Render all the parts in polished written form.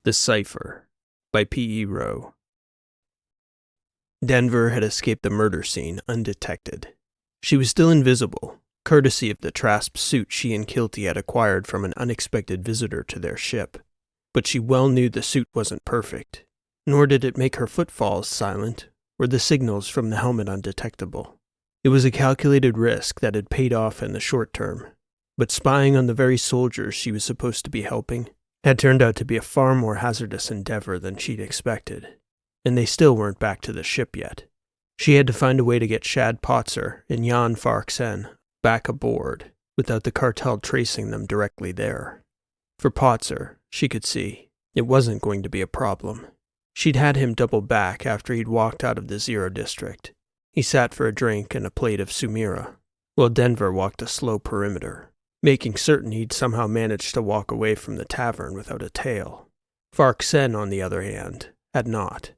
The Cypher by P.E. Rowe. Denver had escaped the murder scene undetected. She was still invisible, courtesy of the Trasp suit she and Kilty had acquired from an unexpected visitor to their ship. But she well knew the suit wasn't perfect, nor did it make her footfalls silent or the signals from the helmet undetectable. It was a calculated risk that had paid off in the short term, but spying on the very soldiers she was supposed to be helping had turned out to be a far more hazardous endeavor than she'd expected, and they still weren't back to the ship yet. She had to find a way to get Shad Potzer and Jan Farksen back aboard without the cartel tracing them directly there. For Potzer, she could see, it wasn't going to be a problem. She'd had him double back after he'd walked out of the Zero District. He sat for a drink and a plate of Sumira, while Denver walked a slow perimeter, making certain he'd somehow managed to walk away from the tavern without a tail. Farksen, on the other hand, had not.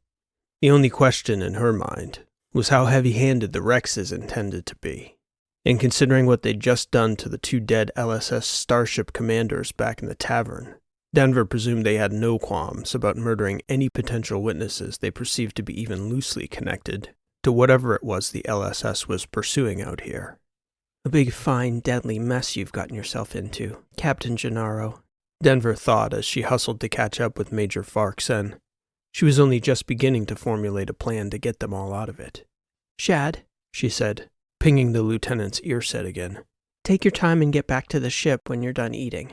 The only question in her mind was how heavy-handed the Rexes intended to be. And considering what they'd just done to the two dead LSS Starship commanders back in the tavern, Denver presumed they had no qualms about murdering any potential witnesses they perceived to be even loosely connected to whatever it was the LSS was pursuing out here. "A big, fine, deadly mess you've gotten yourself into, Captain Gennaro," Denver thought as she hustled to catch up with Major Farksen. She was only just beginning to formulate a plan to get them all out of it. "Shad," she said, pinging the lieutenant's earset again. "Take your time and get back to the ship when you're done eating.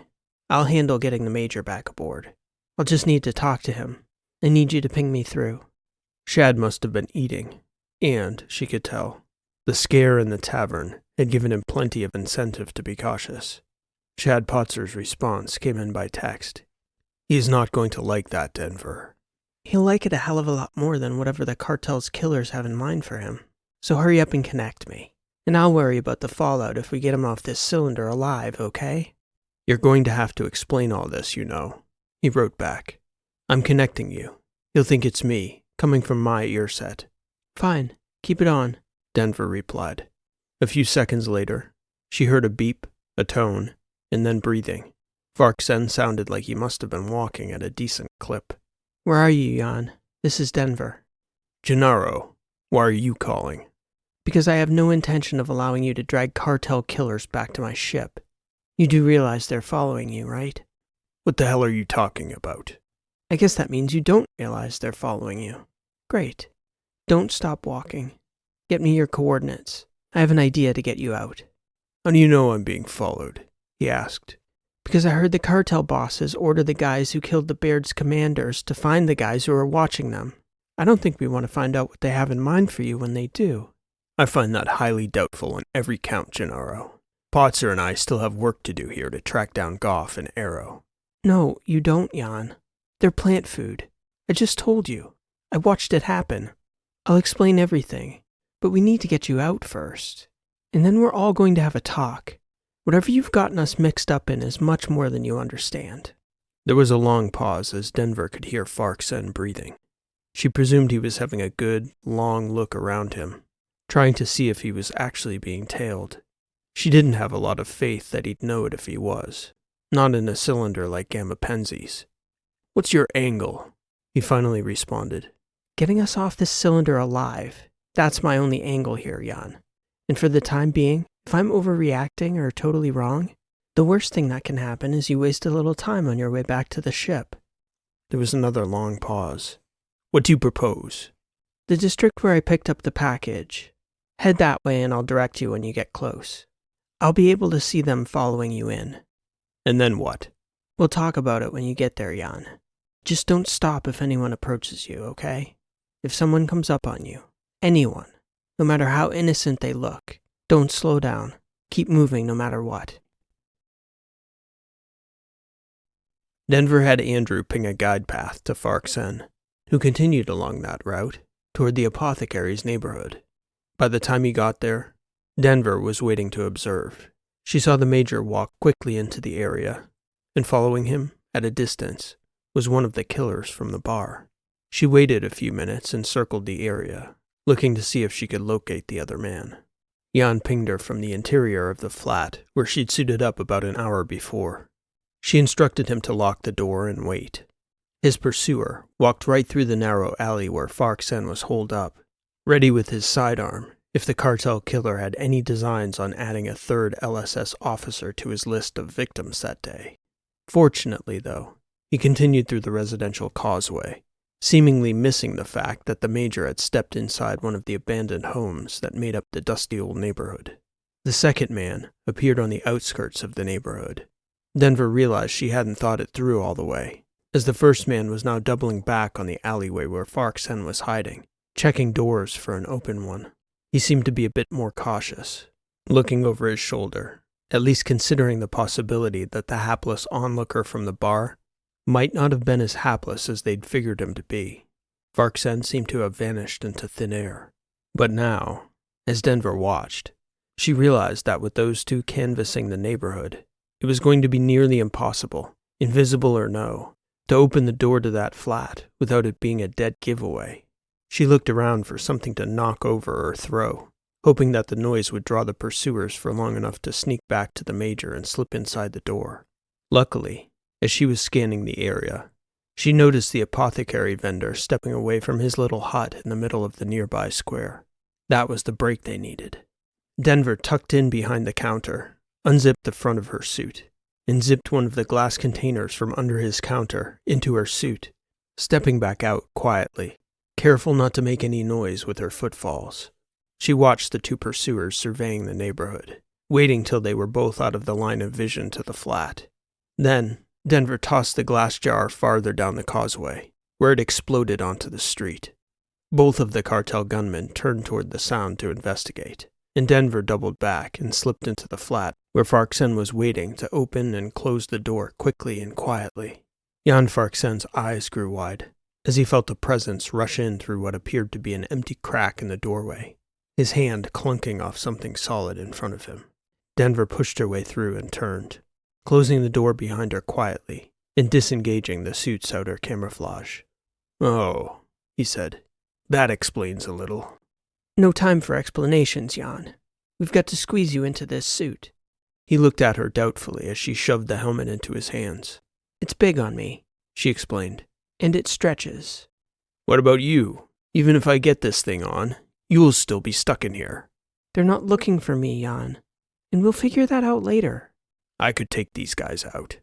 I'll handle getting the Major back aboard. I'll just need to talk to him. I need you to ping me through." Shad must have been eating, and, she could tell, the scare in the tavern had given him plenty of incentive to be cautious. Shad Potzer's response came in by text. "He's not going to like that, Denver." "He'll like it a hell of a lot more than whatever the cartel's killers have in mind for him. So hurry up and connect me. And I'll worry about the fallout if we get him off this cylinder alive, okay?" "You're going to have to explain all this, you know," he wrote back. "I'm connecting you. He'll think it's me, coming from my earset." "Fine. Keep it on," Denver replied. A few seconds later, she heard a beep, a tone, and then breathing. Farksen sounded like he must have been walking at a decent clip. "Where are you, Jan? This is Denver." "Gennaro, why are you calling?" "Because I have no intention of allowing you to drag cartel killers back to my ship. You do realize they're following you, right?" "What the hell are you talking about?" "I guess that means you don't realize they're following you." "Great. Don't stop walking. Get me your coordinates. I have an idea to get you out." "How do you know I'm being followed?" he asked. "Because I heard the cartel bosses order the guys who killed the Baird's commanders to find the guys who are watching them. I don't think we want to find out what they have in mind for you when they do." "I find that highly doubtful on every count, Gennaro. Potzer and I still have work to do here to track down Goff and Arrow." "No, you don't, Jan. They're plant food. I just told you. I watched it happen. I'll explain everything, but we need to get you out first. And then we're all going to have a talk. Whatever you've gotten us mixed up in is much more than you understand." There was a long pause as Denver could hear Farksen breathing. She presumed he was having a good, long look around him, trying to see if he was actually being tailed. She didn't have a lot of faith that he'd know it if he was, not in a cylinder like Gamapenzi's. "What's your angle?" he finally responded. "Getting us off this cylinder alive. That's my only angle here, Jan. And for the time being, if I'm overreacting or totally wrong, the worst thing that can happen is you waste a little time on your way back to the ship." There was another long pause. "What do you propose?" "The district where I picked up the package. Head that way and I'll direct you when you get close. I'll be able to see them following you in." "And then what?" "We'll talk about it when you get there, Jan. Just don't stop if anyone approaches you, okay? If someone comes up on you, anyone, no matter how innocent they look, don't slow down. Keep moving no matter what." Denver had Andrew ping a guide path to Farksen, who continued along that route toward the apothecary's neighborhood. By the time he got there, Denver was waiting to observe. She saw the Major walk quickly into the area, and following him, at a distance, was one of the killers from the bar. She waited a few minutes and circled the area, looking to see if she could locate the other man. Jan pinged her from the interior of the flat, where she'd suited up about an hour before. She instructed him to lock the door and wait. His pursuer walked right through the narrow alley where Fark-Sen was holed up, ready with his sidearm if the cartel killer had any designs on adding a third LSS officer to his list of victims that day. Fortunately, though, he continued through the residential causeway, seemingly missing the fact that the Major had stepped inside one of the abandoned homes that made up the dusty old neighborhood. The second man appeared on the outskirts of the neighborhood. Denver realized she hadn't thought it through all the way, as the first man was now doubling back on the alleyway where Fark-Sen was hiding, checking doors for an open one. He seemed to be a bit more cautious, looking over his shoulder, at least considering the possibility that the hapless onlooker from the bar might not have been as hapless as they'd figured him to be. Fark-Sen seemed to have vanished into thin air. But now, as Denver watched, she realized that with those two canvassing the neighborhood, it was going to be nearly impossible, invisible or no, to open the door to that flat without it being a dead giveaway. She looked around for something to knock over or throw, hoping that the noise would draw the pursuers for long enough to sneak back to the Major and slip inside the door. Luckily, as she was scanning the area, she noticed the apothecary vendor stepping away from his little hut in the middle of the nearby square. That was the break they needed. Denver tucked in behind the counter, unzipped the front of her suit, and zipped one of the glass containers from under his counter into her suit, stepping back out quietly, careful not to make any noise with her footfalls. She watched the two pursuers surveying the neighborhood, waiting till they were both out of the line of vision to the flat. Then, Denver tossed the glass jar farther down the causeway, where it exploded onto the street. Both of the cartel gunmen turned toward the sound to investigate, and Denver doubled back and slipped into the flat where Fark-Sen was waiting to open and close the door quickly and quietly. Jan Fark-Sen's eyes grew wide as he felt a presence rush in through what appeared to be an empty crack in the doorway, his hand clunking off something solid in front of him. Denver pushed her way through and turned, closing the door behind her quietly and disengaging the suit's outer camouflage. "Oh," he said, "that explains a little." No time for explanations, Jan. We've got to squeeze you into this suit. He looked at her doubtfully as she shoved the helmet into his hands. It's big on me, she explained. And it stretches. What about you? Even if I get this thing on, you'll still be stuck in here. They're not looking for me, Jan. And we'll figure that out later. I could take these guys out.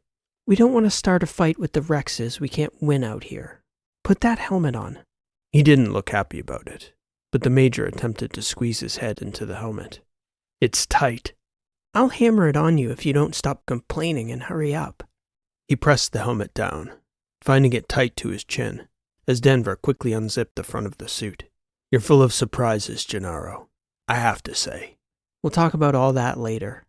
We don't want to start a fight with the Rexes we can't win out here. Put that helmet on. He didn't look happy about it, but the Major attempted to squeeze his head into the helmet. It's tight. I'll hammer it on you if you don't stop complaining and hurry up. He pressed the helmet down, finding it tight to his chin, as Denver quickly unzipped the front of the suit. You're full of surprises, Gennaro, I have to say. We'll talk about all that later.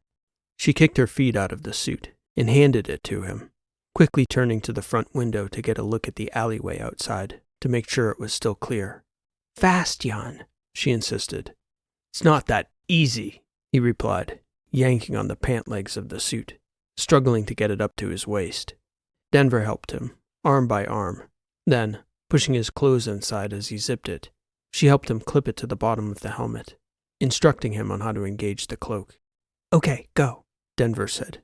She kicked her feet out of the suit and handed it to him, quickly turning to the front window to get a look at the alleyway outside to make sure it was still clear. Fast, Jan, she insisted. It's not that easy, he replied, yanking on the pant legs of the suit, struggling to get it up to his waist. Denver helped him, arm by arm. Then, pushing his clothes inside as he zipped it, she helped him clip it to the bottom of the helmet, instructing him on how to engage the cloak. Okay, go, Denver said.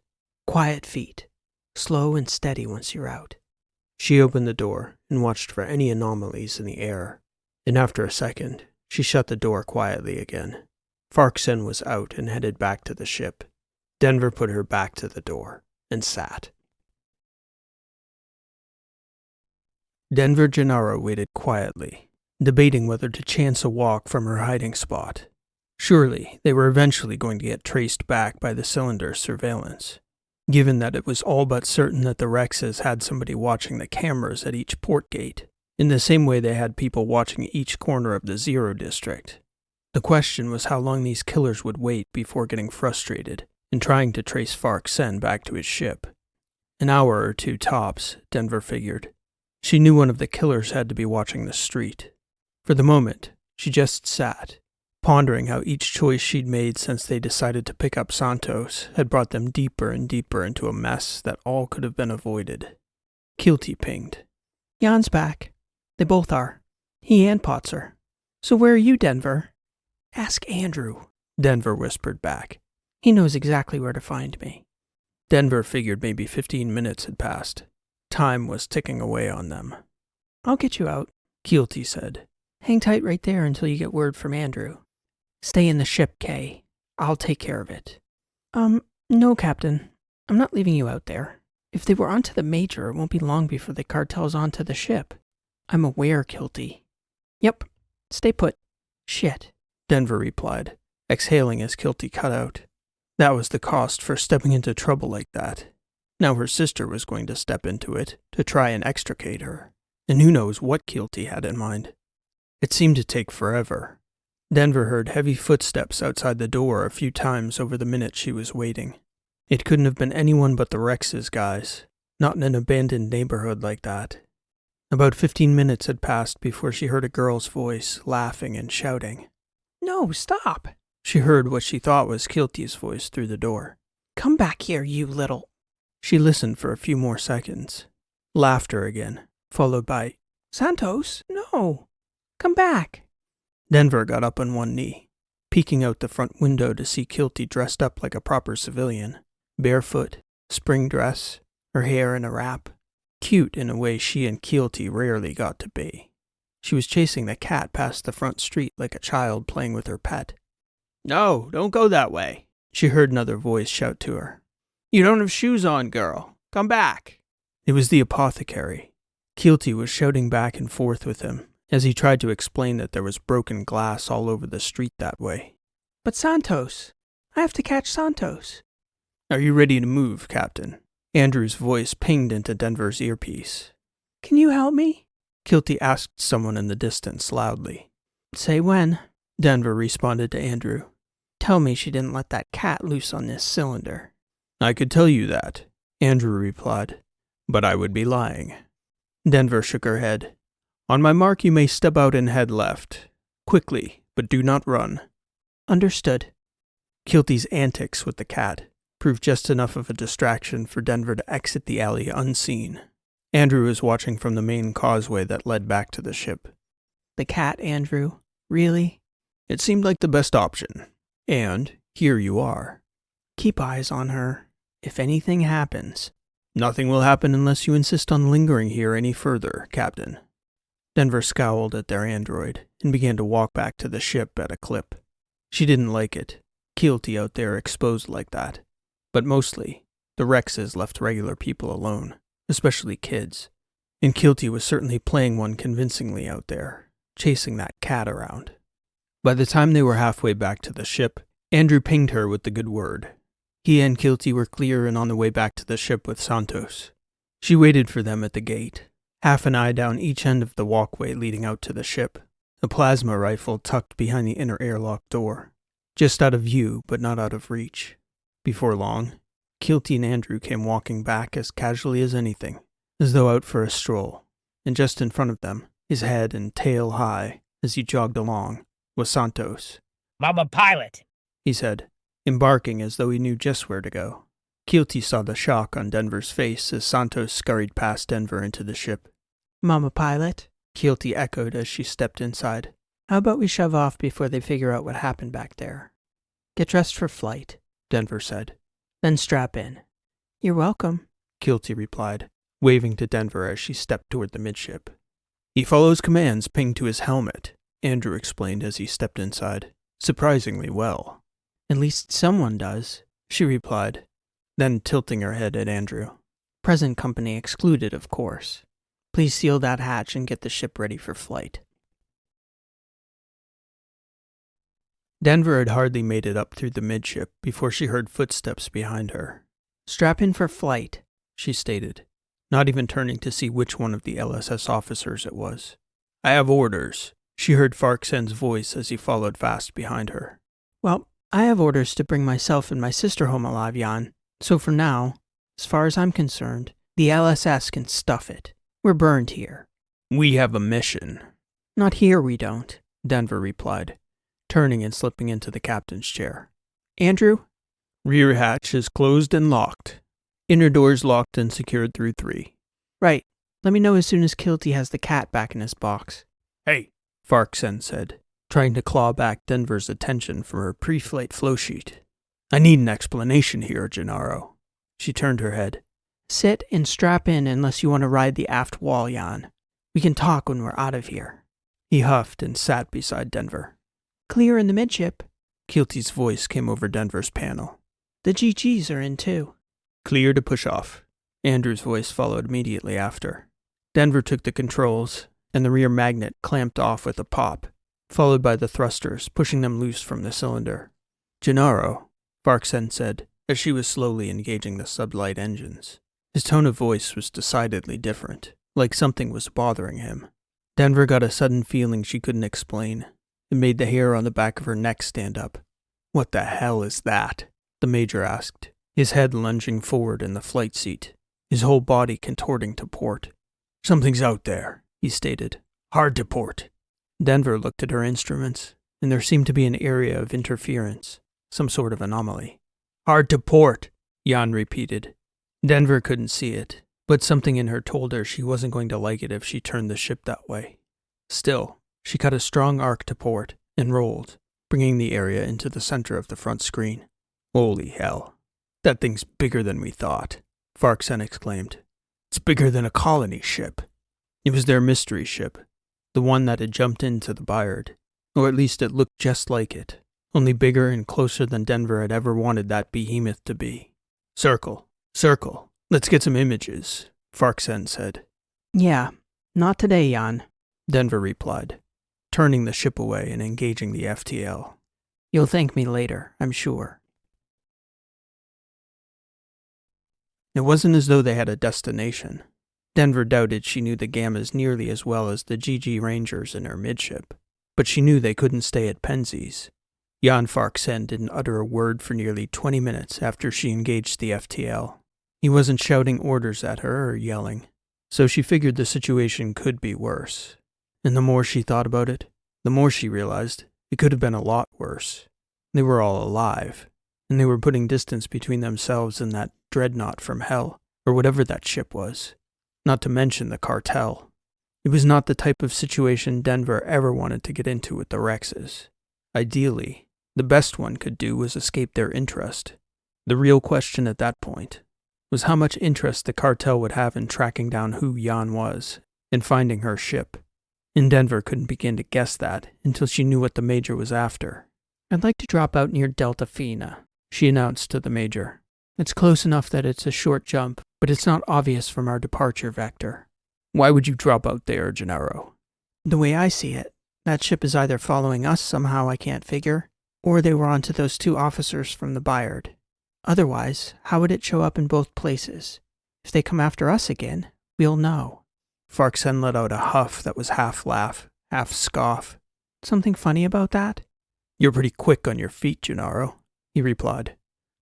Quiet feet. Slow and steady once you're out. She opened the door and watched for any anomalies in the air, and after a second, she shut the door quietly again. Fark-Sen was out and headed back to the ship. Denver put her back to the door and sat. Denver Gennaro waited quietly, debating whether to chance a walk from her hiding spot. Surely, they were eventually going to get traced back by the cylinder's surveillance, given that it was all but certain that the Rexes had somebody watching the cameras at each port gate, in the same way they had people watching each corner of the Zero District. The question was how long these killers would wait before getting frustrated and trying to trace Fark-Sen back to his ship. An hour or two tops, Denver figured. She knew one of the killers had to be watching the street. For the moment, she just sat, pondering how each choice she'd made since they decided to pick up Santos had brought them deeper and deeper into a mess that all could have been avoided. Keelty pinged. Jan's back. They both are. He and Potzer. So where are you, Denver? Ask Andrew, Denver whispered back. He knows exactly where to find me. Denver figured maybe 15 minutes had passed. Time was ticking away on them. I'll get you out, Keelty said. Hang tight right there until you get word from Andrew. Stay in the ship, Kay. I'll take care of it. No, Captain. I'm not leaving you out there. If they were onto the Major, it won't be long before the cartel's onto the ship. I'm aware, Keelty. Yep. Stay put. Shit, Denver replied, exhaling as Keelty cut out. That was the cost for stepping into trouble like that. Now her sister was going to step into it to try and extricate her, and who knows what Keelty had in mind. It seemed to take forever. Denver heard heavy footsteps outside the door a few times over the minute she was waiting. It couldn't have been anyone but the Rex's guys, not in an abandoned neighborhood like that. About 15 minutes had passed before she heard a girl's voice, laughing and shouting. No, stop! She heard what she thought was Keelty's voice through the door. Come back here, you little... She listened for a few more seconds. Laughter again, followed by, Santos, no! Come back! Denver got up on one knee, peeking out the front window to see Keelty dressed up like a proper civilian, barefoot, spring dress, her hair in a wrap. Cute in a way she and Keelty rarely got to be. She was chasing the cat past the front street like a child playing with her pet. No, don't go that way, she heard another voice shout to her. You don't have shoes on, girl. Come back. It was the apothecary. Keelty was shouting back and forth with him as he tried to explain that there was broken glass all over the street that way. But Santos, I have to catch Santos. Are you ready to move, Captain? Andrew's voice pinged into Denver's earpiece. Can you help me? Keelty asked someone in the distance loudly. Say when, Denver responded to Andrew. Tell me she didn't let that cat loose on this cylinder. I could tell you that, Andrew replied, but I would be lying. Denver shook her head. On my mark, you may step out and head left. Quickly, but do not run. Understood. Keelty's antics with the cat proved just enough of a distraction for Denver to exit the alley unseen. Andrew was watching from the main causeway that led back to the ship. The cat, Andrew? Really? It seemed like the best option. And here you are. Keep eyes on her. If anything happens. Nothing will happen unless you insist on lingering here any further, Captain. Denver scowled at their android and began to walk back to the ship at a clip. She didn't like it, Keelty out there exposed like that. But mostly, the Rexes left regular people alone, especially kids. And Keelty was certainly playing one convincingly out there, chasing that cat around. By the time they were halfway back to the ship, Andrew pinged her with the good word. He and Keelty were clear and on the way back to the ship with Santos. She waited for them at the gate, half an eye down each end of the walkway leading out to the ship, a plasma rifle tucked behind the inner airlock door, just out of view but not out of reach. Before long, Keelty and Andrew came walking back as casually as anything, as though out for a stroll, and just in front of them, his head and tail high as he jogged along, was Santos. "Mama pilot," he said, embarking as though he knew just where to go. Keelty saw the shock on Denver's face as Santos scurried past Denver into the ship. Mama pilot? Keelty echoed as she stepped inside. How about we shove off before they figure out what happened back there? Get dressed for flight, Denver said. Then strap in. You're welcome, Keelty replied, waving to Denver as she stepped toward the midship. He follows commands pinged to his helmet, Andrew explained as he stepped inside. Surprisingly well. At least someone does, she replied, then tilting her head at Andrew. Present company excluded, of course. Please seal that hatch and get the ship ready for flight. Denver had hardly made it up through the midship before she heard footsteps behind her. Strap in for flight, she stated, not even turning to see which one of the LSS officers it was. I have orders, she heard Farksen's voice as he followed fast behind her. Well, I have orders to bring myself and my sister home alive, Jan. So for now, as far as I'm concerned, the LSS can stuff it. We're burned here. We have a mission. Not here we don't, Denver replied, turning and slipping into the captain's chair. Andrew? Rear hatch is closed and locked. Inner doors locked and secured through 3. Right. Let me know as soon as Keelty has the cat back in his box. Hey, Farksen said, trying to claw back Denver's attention from her pre-flight flowsheet. I need an explanation here, Gennaro. She turned her head. Sit and strap in unless you want to ride the aft wall, Jan. We can talk when we're out of here. He huffed and sat beside Denver. Clear in the midship. Keelty's voice came over Denver's panel. The GGs are in too. Clear to push off. Andrew's voice followed immediately after. Denver took the controls, and the rear magnet clamped off with a pop, followed by the thrusters, pushing them loose from the cylinder. Gennaro, Farquharson said, as she was slowly engaging the sublight engines. His tone of voice was decidedly different, like something was bothering him. Denver got a sudden feeling she couldn't explain. It made the hair on the back of her neck stand up. "What the hell is that?" the Major asked, his head lunging forward in the flight seat, his whole body contorting to port. "Something's out there," he stated. "Hard to port." Denver looked at her instruments, and there seemed to be an area of interference, some sort of anomaly. "Hard to port," Jan repeated. Denver couldn't see it, but something in her told her she wasn't going to like it if she turned the ship that way. Still, she cut a strong arc to port and rolled, bringing the area into the center of the front screen. "Holy hell. That thing's bigger than we thought," Farquharson exclaimed. "It's bigger than a colony ship." It was their mystery ship, the one that had jumped into the Bayard, or at least it looked just like it, only bigger and closer than Denver had ever wanted that behemoth to be. Circle. Let's get some images," Farquharson said. Yeah, not today, Jan, Denver replied, turning the ship away and engaging the FTL. You'll thank me later, I'm sure. It wasn't as though they had a destination. Denver doubted she knew the Gammas nearly as well as the GG Rangers in her midship, but she knew they couldn't stay at Penzies. Jan Farquharson didn't utter a word for nearly 20 minutes after she engaged the FTL. He wasn't shouting orders at her or yelling, so she figured the situation could be worse. And the more she thought about it, the more she realized it could have been a lot worse. They were all alive, and they were putting distance between themselves and that dreadnought from hell, or whatever that ship was. Not to mention the cartel. It was not the type of situation Denver ever wanted to get into with the Rexes. Ideally, the best one could do was escape their interest. The real question at that point was how much interest the cartel would have in tracking down who Jan was and finding her ship. And Denver couldn't begin to guess that until she knew what the Major was after. I'd like to drop out near Deltafina, she announced to the Major. It's close enough that it's a short jump, but it's not obvious from our departure vector. Why would you drop out there, Gennaro? The way I see it, that ship is either following us somehow I can't figure, or they were onto those two officers from the Bayard. Otherwise, how would it show up in both places? If they come after us again, we'll know. Farquharson let out a huff that was half laugh, half scoff. Something funny about that? You're pretty quick on your feet, Gennaro, he replied.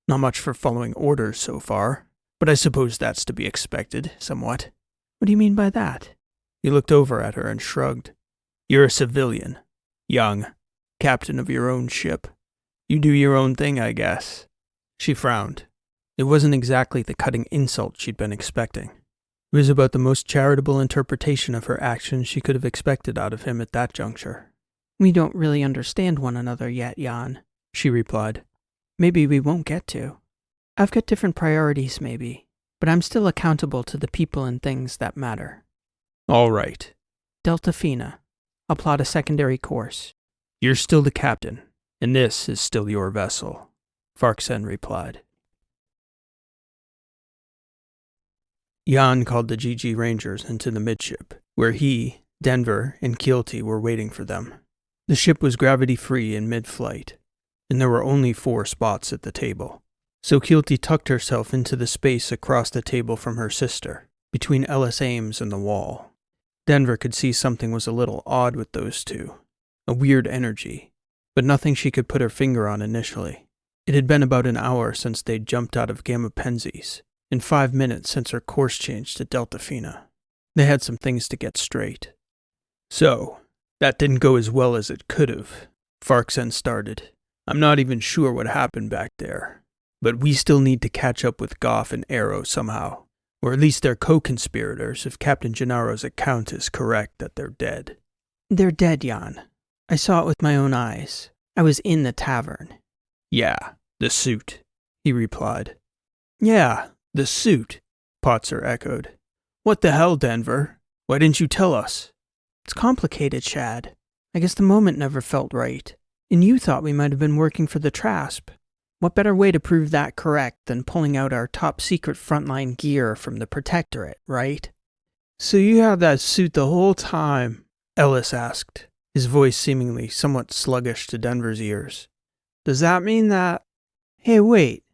Not much for following orders so far, but I suppose that's to be expected, somewhat. What do you mean by that? He looked over at her and shrugged. You're a civilian. Young. Captain of your own ship. You do your own thing, I guess. She frowned. It wasn't exactly the cutting insult she'd been expecting. It was about the most charitable interpretation of her actions she could have expected out of him at that juncture. We don't really understand one another yet, Jan, she replied. Maybe we won't get to. I've got different priorities, maybe, but I'm still accountable to the people and things that matter. All right. Deltafina. I'll plot a secondary course. You're still the captain, and this is still your vessel, Farquharson replied. Jan called the GG Rangers into the midship, where he, Denver, and Keelty were waiting for them. The ship was gravity-free in mid-flight, and there were only 4 spots at the table. So Keelty tucked herself into the space across the table from her sister, between Ellis Ames and the wall. Denver could see something was a little odd with those two, a weird energy, but nothing she could put her finger on initially. It had been about an hour since they'd jumped out of Gamma Penzies, and 5 minutes since her course changed to Deltafina. They had some things to get straight. So, that didn't go as well as it could have, Farquharson started. I'm not even sure what happened back there, but we still need to catch up with Goff and Arrow somehow, or at least their co-conspirators if Captain Gennaro's account is correct that they're dead. They're dead, Jan. I saw it with my own eyes. I was in the tavern. Yeah, the suit, he replied. Yeah, the suit, Potzer echoed. What the hell, Denver? Why didn't you tell us? It's complicated, Shad. I guess the moment never felt right. And you thought we might have been working for the Trasp. What better way to prove that correct than pulling out our top-secret frontline gear from the Protectorate, right? So you had that suit the whole time? Ellis asked, his voice seemingly somewhat sluggish to Denver's ears. Does that mean that... Hey, wait.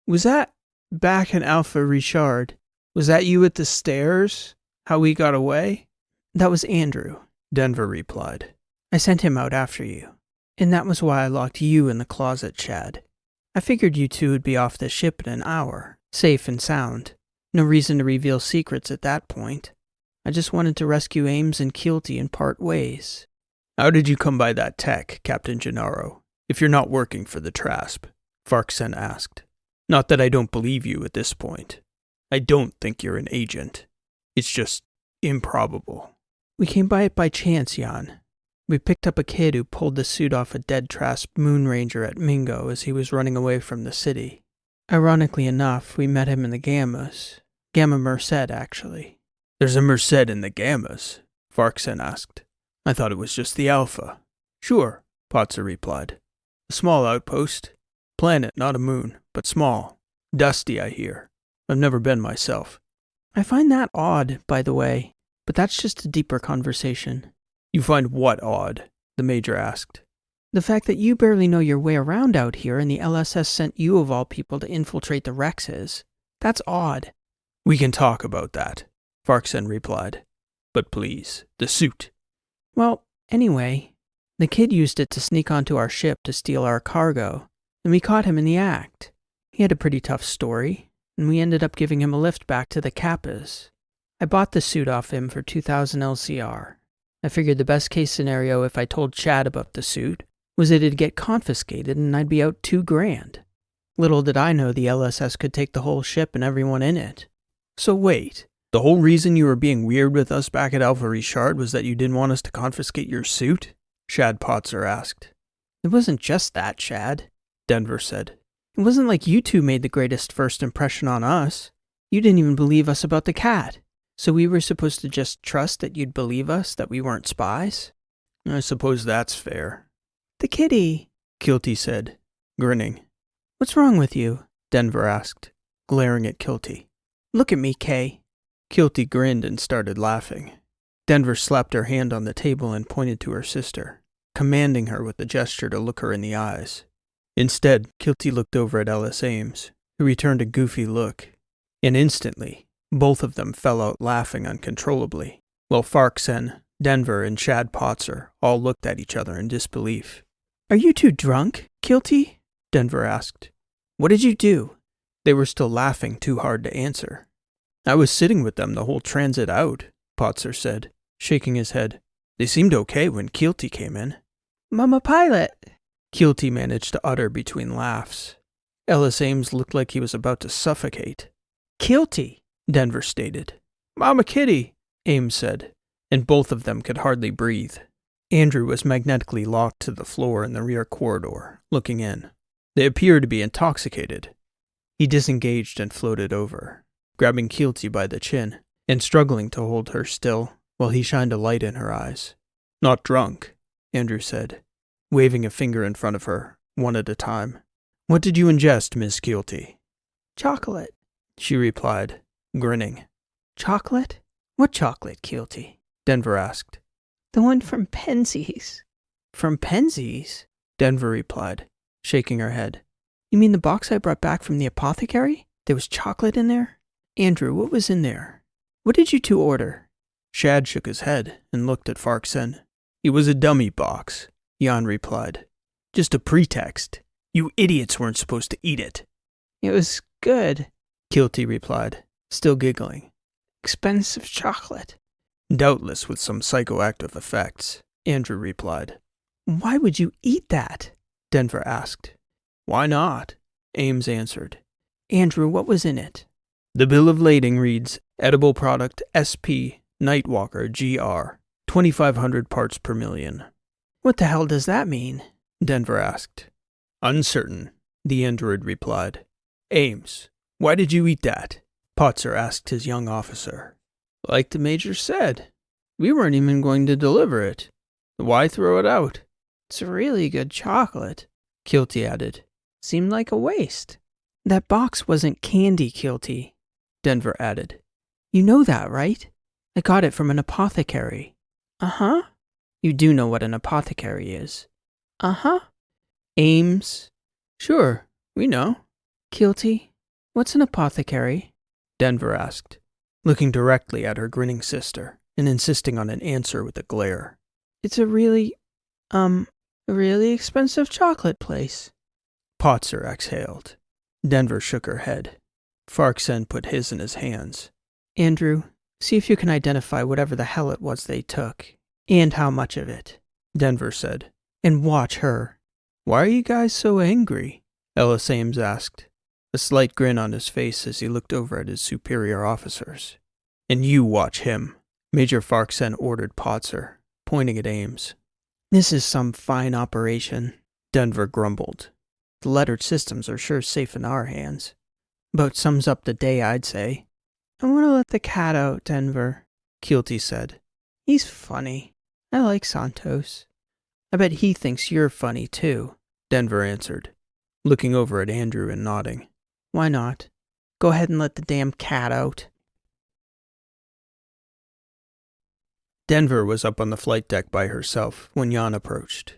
Was that back in Alpha Richard? Was that you at the stairs? How we got away? That was Andrew, Denver replied. I sent him out after you. And that was why I locked you in the closet, Shad. I figured you two would be off the ship in an hour, safe and sound. No reason to reveal secrets at that point. I just wanted to rescue Ames and Keelty and part ways. How did you come by that tech, Captain Gennaro, if you're not working for the Trasp? Farquharson asked. Not that I don't believe you at this point. I don't think you're an agent. It's just improbable. We came by it by chance, Jan. We picked up a kid who pulled the suit off a dead Trasp Moon Ranger at Mingo as he was running away from the city. Ironically enough, we met him in the Gammas. Gamma Merced, actually. There's a Merced in the Gammas? Farquharson asked. I thought it was just the Alpha. Sure, Potzer replied. A small outpost. Planet, not a moon, but small. Dusty, I hear. I've never been myself. I find that odd, by the way, but that's just a deeper conversation. You find what odd? The Major asked. The fact that you barely know your way around out here and the LSS sent you of all people to infiltrate the Rexes. That's odd. We can talk about that, Farquharson replied. But please, the suit. Well, anyway, the kid used it to sneak onto our ship to steal our cargo, and we caught him in the act. He had a pretty tough story, and we ended up giving him a lift back to the Kappas. I bought the suit off him for 2,000 LCR. I figured the best case scenario if I told Chad about the suit was that it'd get confiscated and I'd be out $2,000. Little did I know the LSS could take the whole ship and everyone in it. So wait, the whole reason you were being weird with us back at Alpha Richard was that you didn't want us to confiscate your suit? Shad Potzer asked. It wasn't just that, Shad, Denver said. It wasn't like you two made the greatest first impression on us. You didn't even believe us about the cat. So we were supposed to just trust that you'd believe us, that we weren't spies? I suppose that's fair. The kitty, Keelty said, grinning. What's wrong with you? Denver asked, glaring at Keelty. Look at me, Kay. Keelty grinned and started laughing. Denver slapped her hand on the table and pointed to her sister, commanding her with a gesture to look her in the eyes. Instead, Keelty looked over at Ellis Ames, who returned a goofy look, and instantly, both of them fell out laughing uncontrollably, while Farquharson, Denver, and Shad Potzer all looked at each other in disbelief. Are you two drunk, Keelty? Denver asked. What did you do? They were still laughing too hard to answer. I was sitting with them the whole transit out, Potzer said, shaking his head. They seemed okay when Keelty came in. Mama Pilot, Keelty managed to utter between laughs. Ellis Ames looked like he was about to suffocate. Keelty, Denver stated. Mama Kitty, Ames said, and both of them could hardly breathe. Andrew was magnetically locked to the floor in the rear corridor, looking in. They appeared to be intoxicated. He disengaged and floated over, grabbing Keelty by the chin, and struggling to hold her still while he shined a light in her eyes. Not drunk, Andrew said, waving a finger in front of her, one at a time. What did you ingest, Miss Keelty? Chocolate, she replied, grinning. Chocolate? What chocolate, Keelty? Denver asked. The one from Penzies. From Penzies? Denver replied, shaking her head. You mean the box I brought back from the apothecary? There was chocolate in there? Andrew, what was in there? What did you two order? Shad shook his head and looked at Farquharson. It was a dummy box, Jan replied. Just a pretext. You idiots weren't supposed to eat it. It was good, Keelty replied, still giggling. Expensive chocolate. Doubtless with some psychoactive effects, Andrew replied. Why would you eat that? Denver asked. Why not? Ames answered. Andrew, what was in it? The bill of lading reads, edible product SP Nightwalker GR, 2,500 parts per million. What the hell does that mean? Denver asked. Uncertain, the android replied. Ames, why did you eat that? Potzer asked his young officer. Like the Major said, we weren't even going to deliver it. Why throw it out? It's really good chocolate, Kilty added. Seemed like a waste. That box wasn't candy, Kilty, Denver added. You know that, right? I got it from an apothecary. Uh-huh. You do know what an apothecary is. Uh-huh. Ames? Sure, we know. Kilty, what's an apothecary? Denver asked, looking directly at her grinning sister and insisting on an answer with a glare. It's a really expensive chocolate place. Potzer exhaled. Denver shook her head. Farksen put his in his hands. Andrew, see if you can identify whatever the hell it was they took, and how much of it, Denver said. And watch her. Why are you guys so angry? Ellis Ames asked, a slight grin on his face as he looked over at his superior officers. And you watch him, Major Farksen ordered Potzer, pointing at Ames. This is some fine operation, Denver grumbled. The lettered systems are sure safe in our hands. About sums up the day, I'd say. I want to let the cat out, Denver, Kilty said. He's funny. I like Santos. I bet he thinks you're funny, too, Denver answered, looking over at Andrew and nodding. Why not? Go ahead and let the damn cat out. Denver was up on the flight deck by herself when Jan approached.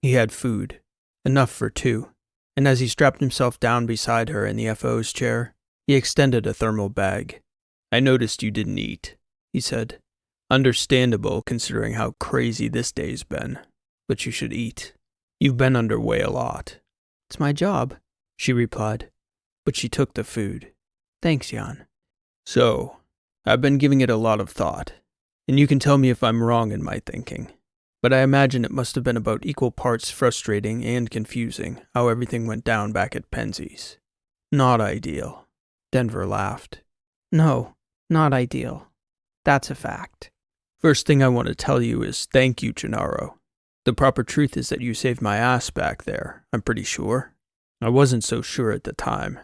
He had food, enough for two, and as he strapped himself down beside her in the FO's chair, he extended a thermal bag. I noticed you didn't eat, he said. Understandable considering how crazy this day's been, but you should eat. You've been underway a lot. It's my job, she replied, but she took the food. Thanks, Jan. So, I've been giving it a lot of thought, and you can tell me if I'm wrong in my thinking, but I imagine it must have been about equal parts frustrating and confusing how everything went down back at Penzies. Not ideal. Denver laughed. No, not ideal. That's a fact. First thing I want to tell you is thank you, Gennaro. The proper truth is that you saved my ass back there, I'm pretty sure. I wasn't so sure at the time,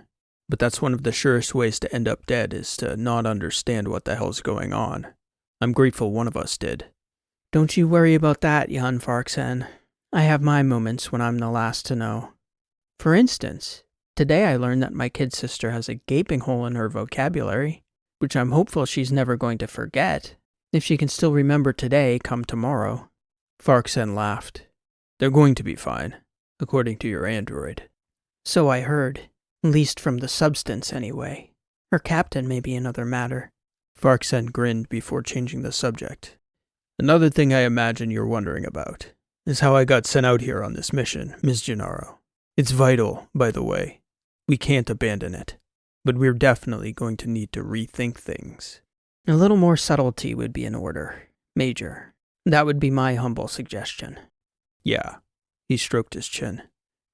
but that's one of the surest ways to end up dead is to not understand what the hell's going on. I'm grateful one of us did. Don't you worry about that, Jan Farksen. I have my moments when I'm the last to know. For instance, today I learned that my kid sister has a gaping hole in her vocabulary, which I'm hopeful she's never going to forget, if she can still remember today come tomorrow. Farksen laughed. They're going to be fine, according to your android. So I heard, at least from the substance anyway. Her captain may be another matter. Farksen grinned before changing the subject. Another thing I imagine you're wondering about is how I got sent out here on this mission, Ms. Gennaro. It's vital, by the way. We can't abandon it, but we're definitely going to need to rethink things. A little more subtlety would be in order, Major. That would be my humble suggestion. Yeah, he stroked his chin.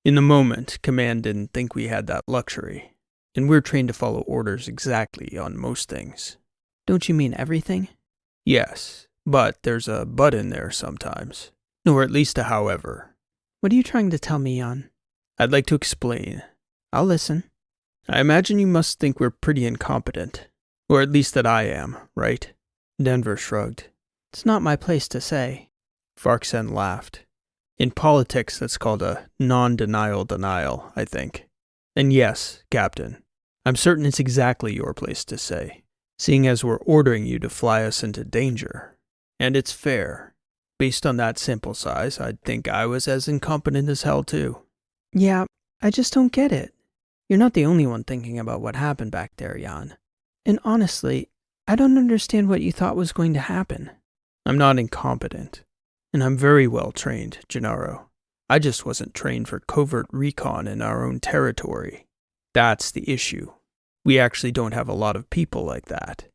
In the moment, Command didn't think we had that luxury, and we're trained to follow orders exactly on most things. Don't you mean everything? Yes, but there's a but in there sometimes. Or at least a however. What are you trying to tell me, Jan? I'd like to explain. I'll listen. I imagine you must think we're pretty incompetent. Or at least that I am, right? Denver shrugged. It's not my place to say. Farksen laughed. In politics, that's called a non-denial denial, I think. And yes, Captain, I'm certain it's exactly your place to say, seeing as we're ordering you to fly us into danger. And it's fair. Based on that sample size, I'd think I was as incompetent as hell too. Yeah, I just don't get it. You're not the only one thinking about what happened back there, Jan. And honestly, I don't understand what you thought was going to happen. I'm not incompetent. And I'm very well trained, Gennaro. I just wasn't trained for covert recon in our own territory. That's the issue. We actually don't have a lot of people like that.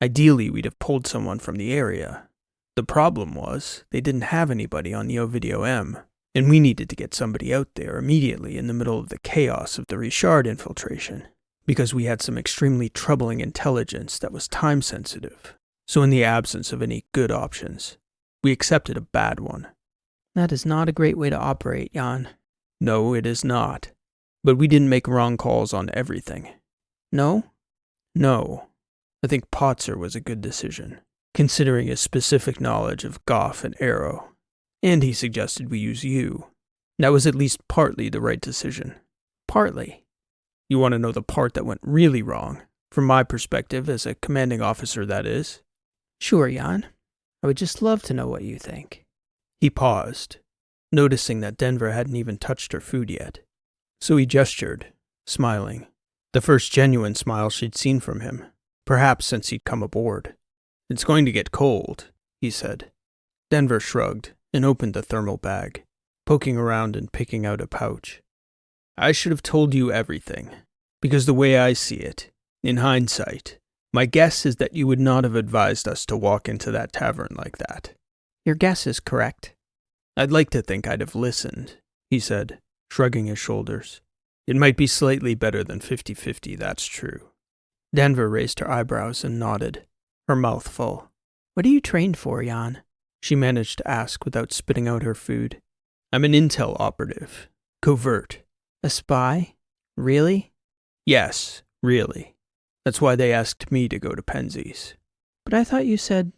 Ideally, we'd have pulled someone from the area. The problem was, they didn't have anybody on the Ovidio M, and we needed to get somebody out there immediately in the middle of the chaos of the Richard infiltration, because we had some extremely troubling intelligence that was time-sensitive. So in the absence of any good options, we accepted a bad one. That is not a great way to operate, Jan. No, it is not. But we didn't make wrong calls on everything. No? No. I think Potzer was a good decision, considering his specific knowledge of Goff and Arrow. And he suggested we use you. That was at least partly the right decision. Partly. You want to know the part that went really wrong? From my perspective, as a commanding officer, that is. Sure, Jan. I would just love to know what you think. He paused, noticing that Denver hadn't even touched her food yet. So he gestured, smiling. The first genuine smile she'd seen from him, perhaps since he'd come aboard. It's going to get cold, he said. Denver shrugged and opened the thermal bag, poking around and picking out a pouch. I should have told you everything, because the way I see it, in hindsight, my guess is that you would not have advised us to walk into that tavern like that. Your guess is correct. I'd like to think I'd have listened, he said, shrugging his shoulders. It might be slightly better than 50-50, that's true. Denver raised her eyebrows and nodded, her mouth full. What are you trained for, Jan? She managed to ask without spitting out her food. I'm an intel operative. Covert. A spy? Really? Yes, really. That's why they asked me to go to Penzies. But I thought you said...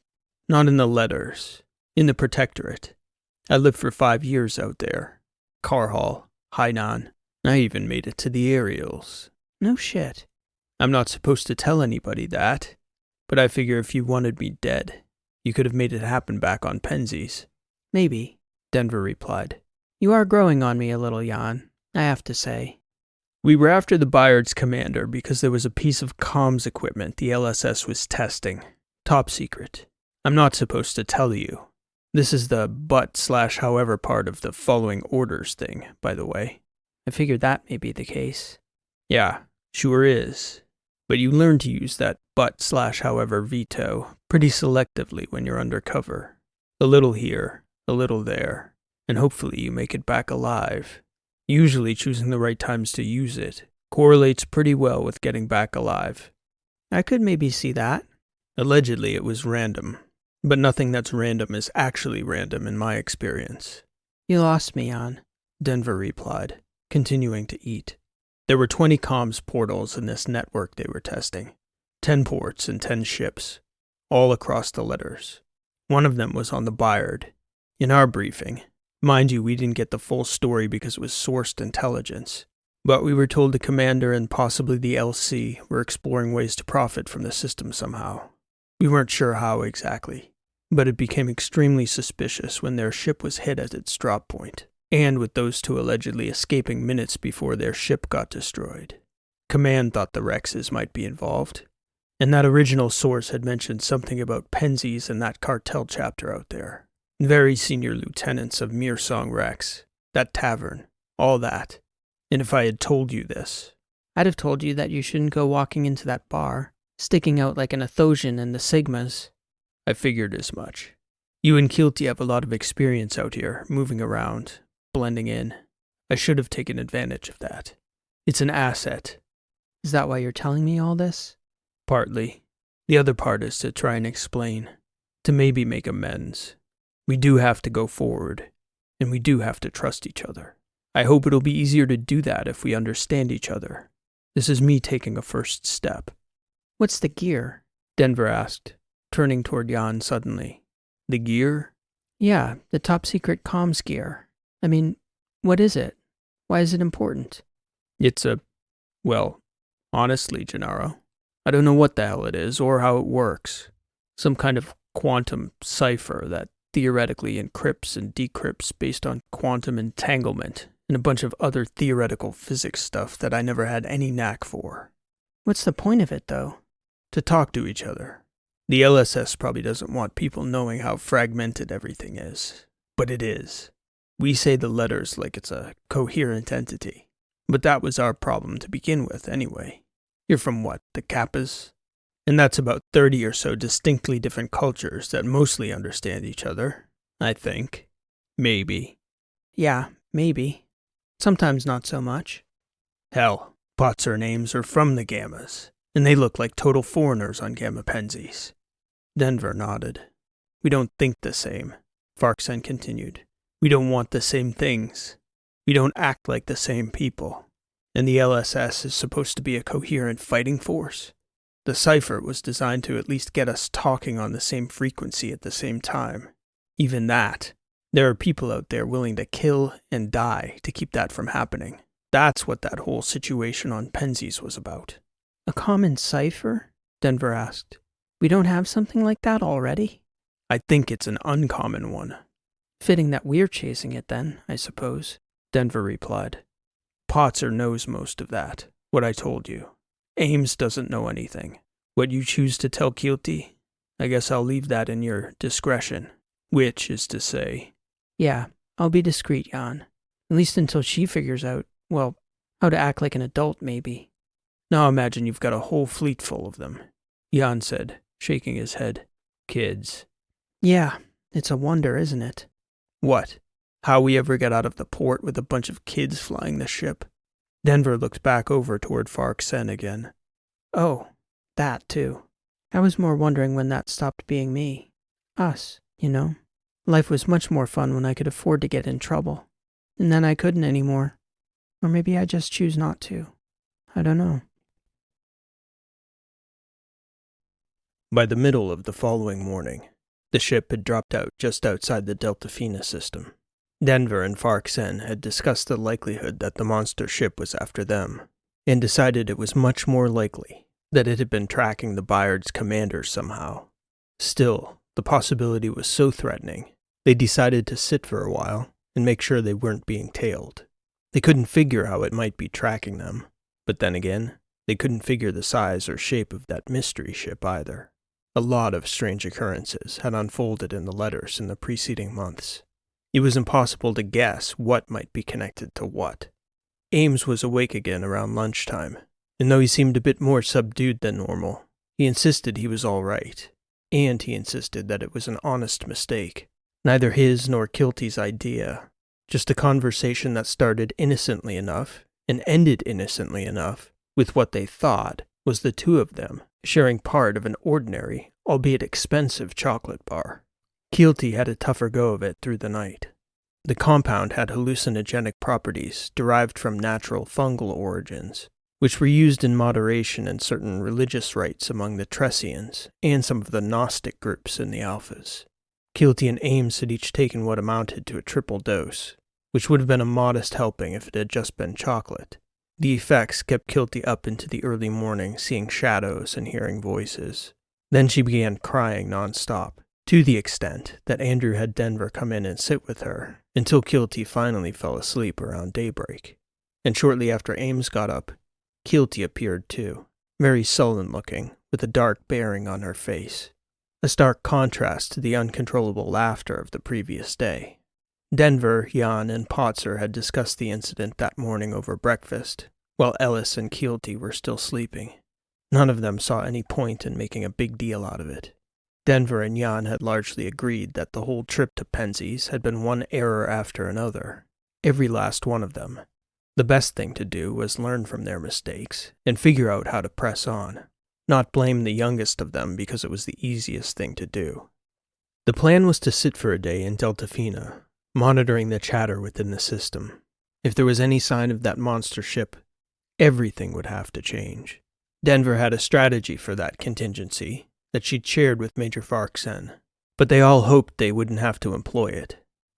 Not in the letters. In the Protectorate. I lived for 5 years out there. Carhall, Hainan. I even made it to the aerials. No shit. I'm not supposed to tell anybody that. But I figure if you wanted me dead, you could have made it happen back on Penzies. Maybe, Denver replied. You are growing on me a little, Jan, I have to say. We were after the Bayard's commander because there was a piece of comms equipment the LSS was testing. Top secret. I'm not supposed to tell you. This is the but/however part of the following orders thing, by the way. I figured that may be the case. Yeah, sure is. But you learn to use that but/however veto pretty selectively when you're undercover. A little here, a little there, and hopefully you make it back alive. Usually choosing the right times to use it correlates pretty well with getting back alive. I could maybe see that. Allegedly it was random, but nothing that's random is actually random in my experience. You lost me, Jan, Denver replied, continuing to eat. There were 20 comms portals in this network they were testing. 10 ports and 10 ships, all across the letters. One of them was on the Bayard. In our briefing, mind you, we didn't get the full story because it was sourced intelligence, but we were told the commander and possibly the LC were exploring ways to profit from the system somehow. We weren't sure how exactly, but it became extremely suspicious when their ship was hit at its drop point, and with those two allegedly escaping minutes before their ship got destroyed. Command thought the Rexes might be involved, and that original source had mentioned something about Penzies and that cartel chapter out there. Very senior lieutenants of Mearsong Rex, that tavern, all that. And if I had told you this... I'd have told you that you shouldn't go walking into that bar, sticking out like an Athosian in the Sigmas. I figured as much. You and Kilty have a lot of experience out here, moving around, blending in. I should have taken advantage of that. It's an asset. Is that why you're telling me all this? Partly. The other part is to try and explain. To maybe make amends. We do have to go forward. And we do have to trust each other. I hope it'll be easier to do that if we understand each other. This is me taking a first step. What's the gear? Denver asked, turning toward Jan suddenly. The gear? Yeah, the top secret comms gear. I mean, what is it? Why is it important? It's well, honestly, Gennaro, I don't know what the hell it is or how it works. Some kind of quantum cipher that theoretically encrypts and decrypts based on quantum entanglement and a bunch of other theoretical physics stuff that I never had any knack for. What's the point of it, though? To talk to each other. The LSS probably doesn't want people knowing how fragmented everything is, but it is. We say the letters like it's a coherent entity, but that was our problem to begin with anyway. You're from what, the Kappas? And that's about 30 or so distinctly different cultures that mostly understand each other, I think. Maybe. Yeah, maybe. Sometimes not so much. Hell, Potzer names are from the Gammas, and they look like total foreigners on Gamma Penzies. Denver nodded. We don't think the same, Farkson continued. We don't want the same things. We don't act like the same people. And the LSS is supposed to be a coherent fighting force. The Cypher was designed to at least get us talking on the same frequency at the same time. Even that, there are people out there willing to kill and die to keep that from happening. That's what that whole situation on Penzies was about. A common cipher? Denver asked. We don't have something like that already? I think it's an uncommon one. Fitting that we're chasing it then, I suppose, Denver replied. Potzer knows most of that, what I told you. Ames doesn't know anything. What you choose to tell Keelty, I guess I'll leave that in your discretion. Which is to say... Yeah, I'll be discreet, Jan. At least until she figures out, well, how to act like an adult, maybe. Now imagine you've got a whole fleet full of them, Jan said, shaking his head. Kids. Yeah, it's a wonder, isn't it? What? How we ever get out of the port with a bunch of kids flying the ship? Denver looked back over toward Fark-Sen again. Oh, that too. I was more wondering when that stopped being me. Us, you know. Life was much more fun when I could afford to get in trouble. And then I couldn't anymore. Or maybe I just choose not to. I don't know. By the middle of the following morning, the ship had dropped out just outside the Deltafina system. Denver and Fark-Sen had discussed the likelihood that the monster ship was after them, and decided it was much more likely that it had been tracking the Bayard's commander somehow. Still, the possibility was so threatening, they decided to sit for a while and make sure they weren't being tailed. They couldn't figure how it might be tracking them, but then again, they couldn't figure the size or shape of that mystery ship either. A lot of strange occurrences had unfolded in the letters in the preceding months. It was impossible to guess what might be connected to what. Ames was awake again around lunchtime, and though he seemed a bit more subdued than normal, he insisted he was all right, and he insisted that it was an honest mistake, neither his nor Kilty's idea, just a conversation that started innocently enough and ended innocently enough with what they thought was the two of them sharing part of an ordinary, albeit expensive chocolate bar. Keelty had a tougher go of it through the night. The compound had hallucinogenic properties derived from natural fungal origins, which were used in moderation in certain religious rites among the Tressians and some of the Gnostic groups in the Alphas. Keelty and Ames had each taken what amounted to a triple dose, which would have been a modest helping if it had just been chocolate. The effects kept Keelty up into the early morning, seeing shadows and hearing voices. Then she began crying nonstop, to the extent that Andrew had Denver come in and sit with her, until Keelty finally fell asleep around daybreak. And shortly after Ames got up, Keelty appeared too, very sullen-looking, with a dark bearing on her face, a stark contrast to the uncontrollable laughter of the previous day. Denver, Jan, and Potzer had discussed the incident that morning over breakfast, while Ellis and Keelty were still sleeping. None of them saw any point in making a big deal out of it. Denver and Jan had largely agreed that the whole trip to Penzies had been one error after another, every last one of them. The best thing to do was learn from their mistakes and figure out how to press on, not blame the youngest of them because it was the easiest thing to do. The plan was to sit for a day in Deltafina, monitoring the chatter within the system. If there was any sign of that monster ship, everything would have to change. Denver had a strategy for that contingency that she'd shared with Major Fark-Sen, but they all hoped they wouldn't have to employ it.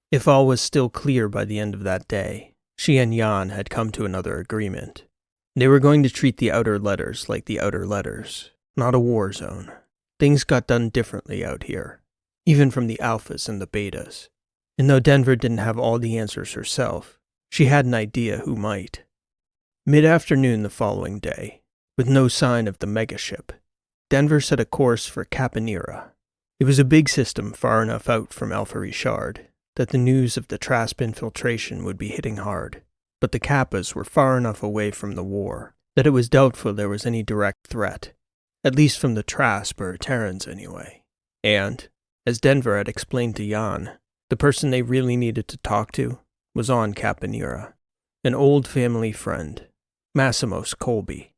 If all was still clear by the end of that day, she and Jan had come to another agreement. They were going to treat the outer letters like the outer letters, not a war zone. Things got done differently out here, even from the alphas and the betas. And though Denver didn't have all the answers herself, she had an idea who might. Mid-afternoon the following day, with no sign of the megaship, Denver set a course for Caponera. It was a big system far enough out from Alpha Richard that the news of the Trasp infiltration would be hitting hard, but the Kappas were far enough away from the war that it was doubtful there was any direct threat, at least from the Trasp or Terrans anyway. And, as Denver had explained to Jan, the person they really needed to talk to was on Caponera, an old family friend, Massimos Colby.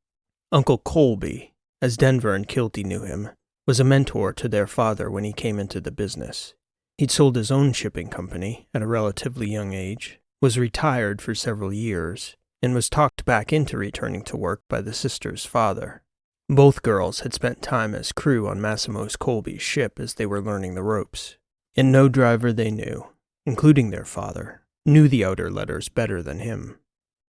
Uncle Colby, as Denver and Keelty knew him, was a mentor to their father when he came into the business. He'd sold his own shipping company at a relatively young age, was retired for several years, and was talked back into returning to work by the sister's father. Both girls had spent time as crew on Massimo's Colby's ship as they were learning the ropes, and no driver they knew, including their father, knew the outer letters better than him.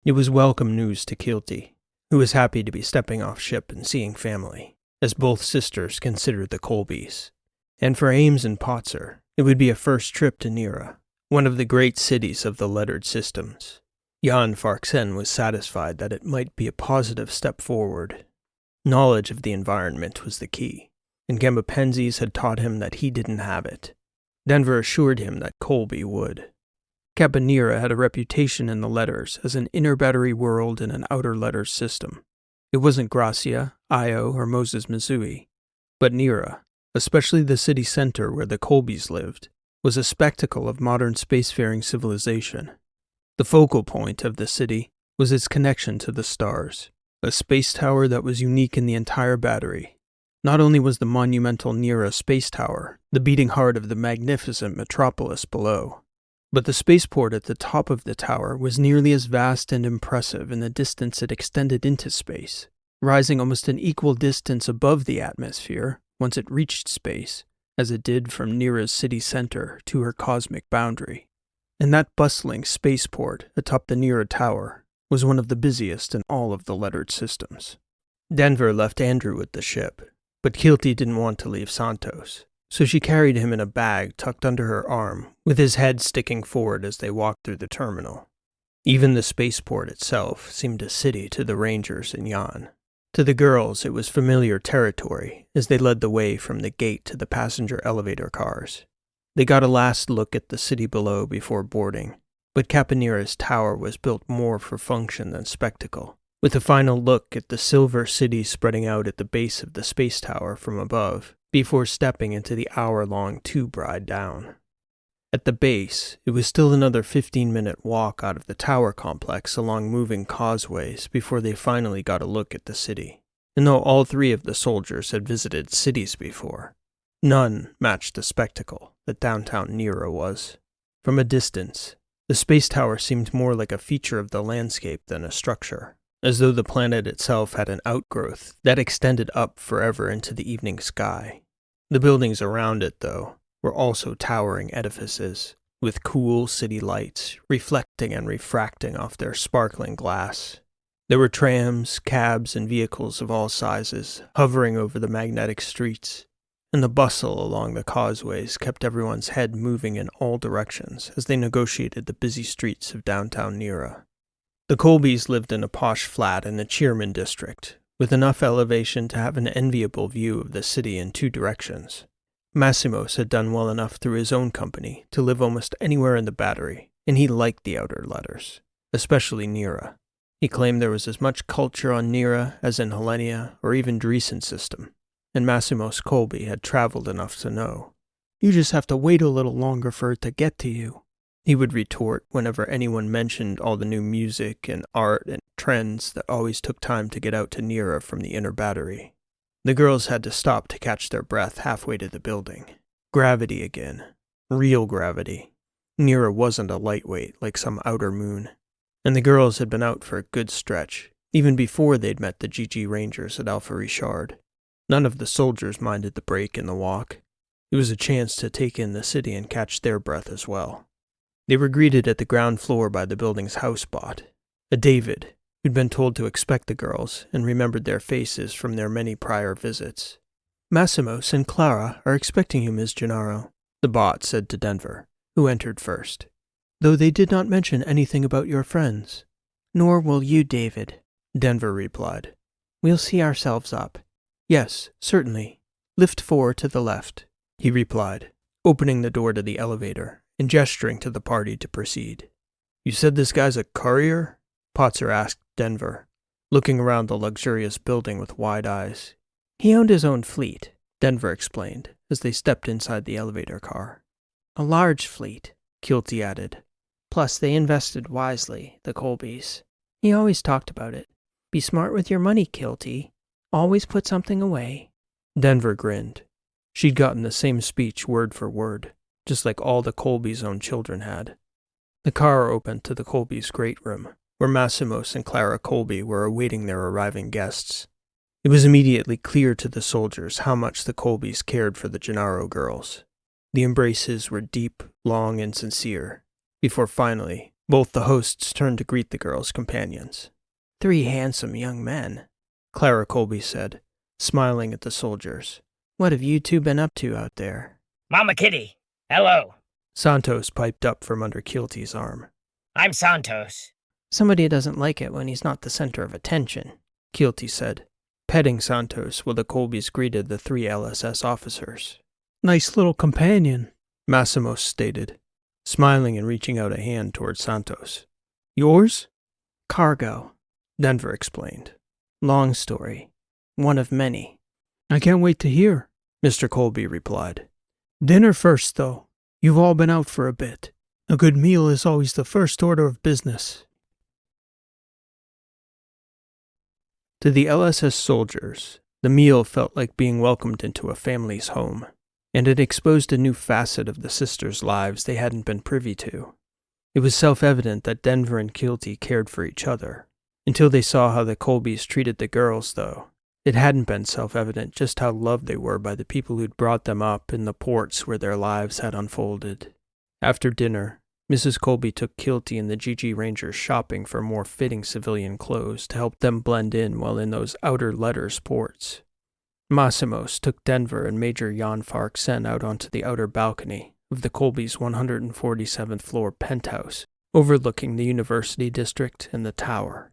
It was welcome news to Keelty, who was happy to be stepping off ship and seeing family, as both sisters considered the Colbys. And for Ames and Potzer, it would be a first trip to Nera, one of the great cities of the lettered systems. Jan Farksen was satisfied that it might be a positive step forward. Knowledge of the environment was the key, and Gemma Penzies had taught him that he didn't have it. Denver assured him that Colby would. Kappa Nera had a reputation in the letters as an inner battery world in an outer letters system. It wasn't Gracia, Io, or Moses Mizui, but Nera, especially the city center where the Colbys lived, was a spectacle of modern spacefaring civilization. The focal point of the city was its connection to the stars, a space tower that was unique in the entire battery. Not only was the monumental Nera space tower the beating heart of the magnificent metropolis below, but the spaceport at the top of the tower was nearly as vast and impressive in the distance it extended into space, rising almost an equal distance above the atmosphere once it reached space, as it did from Nera's city center to her cosmic boundary. And that bustling spaceport atop the Nera tower was one of the busiest in all of the lettered systems. Denver left Andrew with the ship, but Keelty didn't want to leave Santos, so she carried him in a bag tucked under her arm, with his head sticking forward as they walked through the terminal. Even the spaceport itself seemed a city to the Rangers and Jan. To the girls, it was familiar territory as they led the way from the gate to the passenger elevator cars. They got a last look at the city below before boarding, but Caponera's tower was built more for function than spectacle, with a final look at the silver city spreading out at the base of the space tower from above, before stepping into the hour-long tube ride down. At the base, it was still another 15-minute walk out of the tower complex along moving causeways before they finally got a look at the city. And though all three of the soldiers had visited cities before, none matched the spectacle that downtown Nera was. From a distance, the space tower seemed more like a feature of the landscape than a structure, as though the planet itself had an outgrowth that extended up forever into the evening sky. The buildings around it, though, were also towering edifices, with cool city lights reflecting and refracting off their sparkling glass. There were trams, cabs, and vehicles of all sizes hovering over the magnetic streets, and the bustle along the causeways kept everyone's head moving in all directions as they negotiated the busy streets of downtown Nera. The Colbys lived in a posh flat in the Cheerman district, with enough elevation to have an enviable view of the city in two directions. Massimos had done well enough through his own company to live almost anywhere in the battery, and he liked the outer letters, especially Nera. He claimed there was as much culture on Nera as in Helenia or even Dreesen system, and Massimos Colby had traveled enough to know. "You just have to wait a little longer for it to get to you," he would retort whenever anyone mentioned all the new music and art and trends that always took time to get out to Nera from the inner battery. The girls had to stop to catch their breath halfway to the building. Gravity again. Real gravity. Nera wasn't a lightweight like some outer moon. And the girls had been out for a good stretch, even before they'd met the GG Rangers at Alpha Richard. None of the soldiers minded the break in the walk. It was a chance to take in the city and catch their breath as well. They were greeted at the ground floor by the building's housebot, a David, who'd been told to expect the girls and remembered their faces from their many prior visits. "Massimos and Clara are expecting you, Ms. Gennaro," the bot said to Denver, who entered first, "though they did not mention anything about your friends." "Nor will you, David," Denver replied. "We'll see ourselves up." "Yes, certainly. Lift 4 to the left," he replied, opening the door to the elevator and gesturing to the party to proceed. "You said this guy's a courier?" Potzer asked Denver, looking around the luxurious building with wide eyes. "He owned his own fleet," Denver explained, as they stepped inside the elevator car. "A large fleet," Keelty added. "Plus they invested wisely, the Colbys. He always talked about it. Be smart with your money, Keelty. Always put something away." Denver grinned. She'd gotten the same speech word for word, just like all the Colbys' own children had. The car opened to the Colbys' great room, where Massimos and Clara Colby were awaiting their arriving guests. It was immediately clear to the soldiers how much the Colbys cared for the Gennaro girls. The embraces were deep, long, and sincere, before finally, both the hosts turned to greet the girls' companions. 3 handsome young men, Clara Colby said, smiling at the soldiers. What have you 2 been up to out there? Mama Kitty, hello. Santos piped up from under Keelty's arm. I'm Santos. Somebody doesn't like it when he's not the center of attention, Keelty said, petting Santos while the Colbys greeted the 3 LSS officers. Nice little companion, Massimo stated, smiling and reaching out a hand toward Santos. Yours? Cargo, Denver explained. Long story. One of many. I can't wait to hear, Mr. Colby replied. Dinner first, though. You've all been out for a bit. A good meal is always the first order of business. To the LSS soldiers, the meal felt like being welcomed into a family's home, and it exposed a new facet of the sisters' lives they hadn't been privy to. It was self-evident that Denver and Keelty cared for each other. Until they saw how the Colbys treated the girls, though, it hadn't been self-evident just how loved they were by the people who'd brought them up in the ports where their lives had unfolded. After dinner, Mrs. Colby took Keelty and the GG Rangers shopping for more fitting civilian clothes to help them blend in while in those outer letters ports. Massimos took Denver and Major Jan Farksen out onto the outer balcony of the Colbys' 147th floor penthouse, overlooking the University District and the Tower.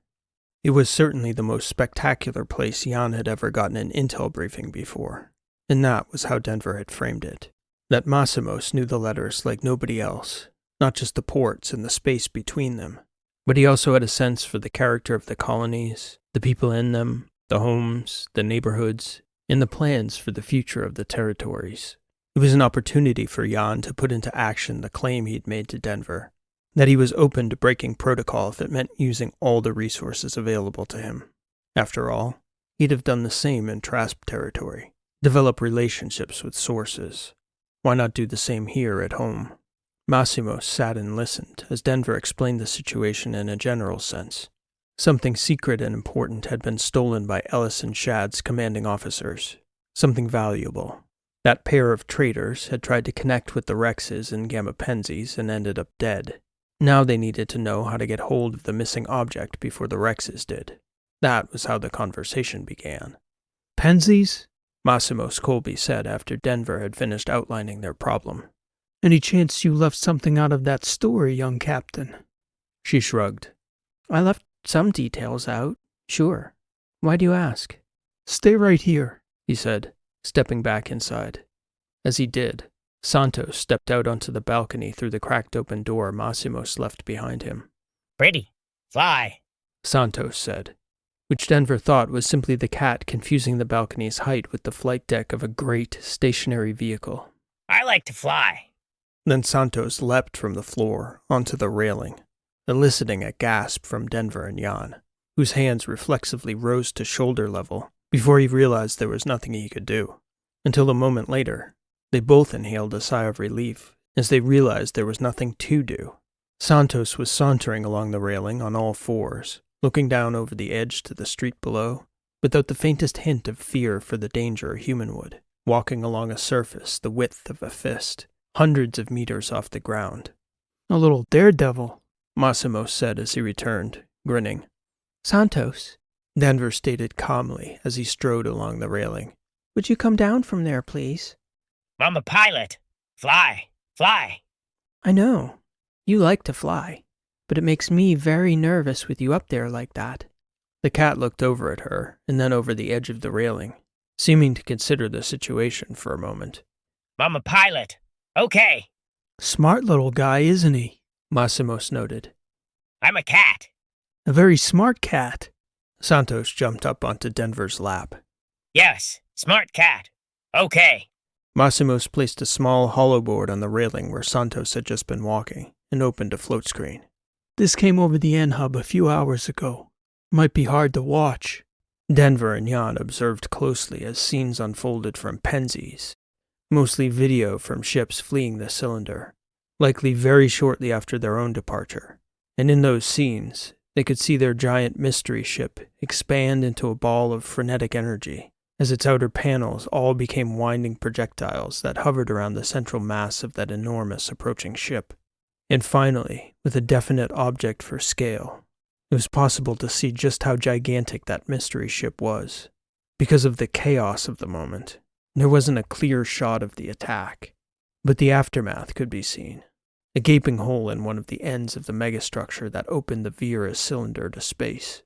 It was certainly the most spectacular place Jan had ever gotten an intel briefing before, and that was how Denver had framed it. That Massimos knew the letters like nobody else, not just the ports and the space between them, but he also had a sense for the character of the colonies, the people in them, the homes, the neighborhoods, and the plans for the future of the territories. It was an opportunity for Jan to put into action the claim he'd made to Denver, that he was open to breaking protocol if it meant using all the resources available to him. After all, he'd have done the same in Trasp territory, develop relationships with sources. Why not do the same here at home? Massimo sat and listened as Denver explained the situation in a general sense. Something secret and important had been stolen by Ellis and Shad's commanding officers. Something valuable. That pair of traitors had tried to connect with the Rexes and Gammapenses and ended up dead. Now they needed to know how to get hold of the missing object before the Rexes did. That was how the conversation began. Pensies? Massimos Colby said after Denver had finished outlining their problem. Any chance you left something out of that story, young captain? She shrugged. I left some details out, sure. Why do you ask? Stay right here, he said, stepping back inside. As he did, Santos stepped out onto the balcony through the cracked open door Massimos left behind him. Pretty. Fly. Santos said, which Denver thought was simply the cat confusing the balcony's height with the flight deck of a great stationary vehicle. I like to fly. Then Santos leapt from the floor onto the railing, eliciting a gasp from Denver and Jan, whose hands reflexively rose to shoulder level before he realized there was nothing he could do. Until a moment later, they both inhaled a sigh of relief as they realized there was nothing to do. Santos was sauntering along the railing on all fours, looking down over the edge to the street below, without the faintest hint of fear for the danger a human would, walking along a surface the width of a fist, hundreds of meters off the ground. A little daredevil, Massimo said as he returned, grinning. Santos, Denver stated calmly as he strode along the railing. Would you come down from there, please? I'm a pilot. Fly. Fly. I know. You like to fly, but it makes me very nervous with you up there like that. The cat looked over at her and then over the edge of the railing, seeming to consider the situation for a moment. I'm a pilot. Okay. Smart little guy, isn't he? Massimos noted. I'm a cat. A very smart cat. Santos jumped up onto Denver's lap. Yes, smart cat. Okay. Massimos placed a small hollow board on the railing where Santos had just been walking and opened a float screen. This came over the N-Hub a few hours ago. Might be hard to watch. Denver and Jan observed closely as scenes unfolded from Penzies, mostly video from ships fleeing the cylinder, likely very shortly after their own departure. And in those scenes, They could see their giant mystery ship expand into a ball of frenetic energy, as its outer panels all became winding projectiles that hovered around the central mass of that enormous approaching ship. And finally, with a definite object for scale, it was possible to see just how gigantic that mystery ship was. Because of the chaos of the moment, there wasn't a clear shot of the attack, but the aftermath could be seen. A gaping hole in one of the ends of the megastructure that opened the Vera's cylinder to space.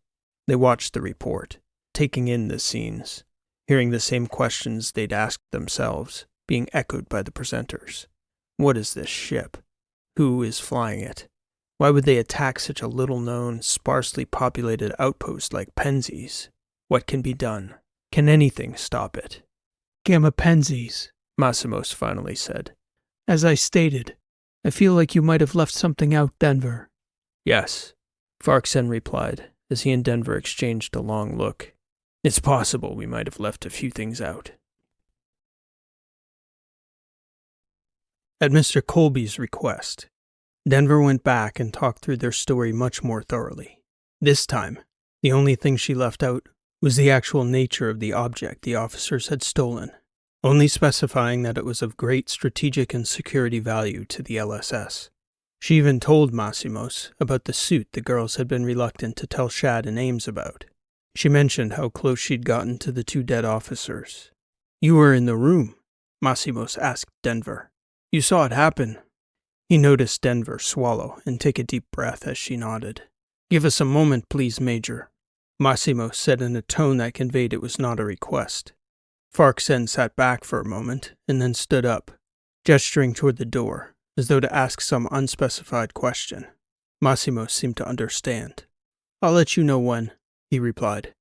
They watched the report, taking in the scenes, hearing the same questions they'd asked themselves, being echoed by the presenters. What is this ship? Who is flying it? Why would they attack such a little-known, sparsely populated outpost like Penzies? What can be done? Can anything stop it? Gamma Penzies, Massimos finally said. As I stated, I feel like you might have left something out, Denver. Yes, Farksen replied, as he and Denver exchanged a long look. It's possible we might have left a few things out. At Mr. Colby's request, Denver went back and talked through their story much more thoroughly. This time, the only thing she left out was the actual nature of the object the officers had stolen, only specifying that it was of great strategic and security value to the LSS. She even told Massimos about the suit the girls had been reluctant to tell Shad and Ames about. She mentioned how close she'd gotten to the two dead officers. You were in the room, Massimos asked Denver. You saw it happen. He noticed Denver swallow and take a deep breath as she nodded. Give us a moment, please, Major, Massimos said in a tone that conveyed it was not a request. Farksen sat back for a moment and then stood up, gesturing toward the door, as though to ask some unspecified question. Massimos seemed to understand. I'll let you know when, he replied.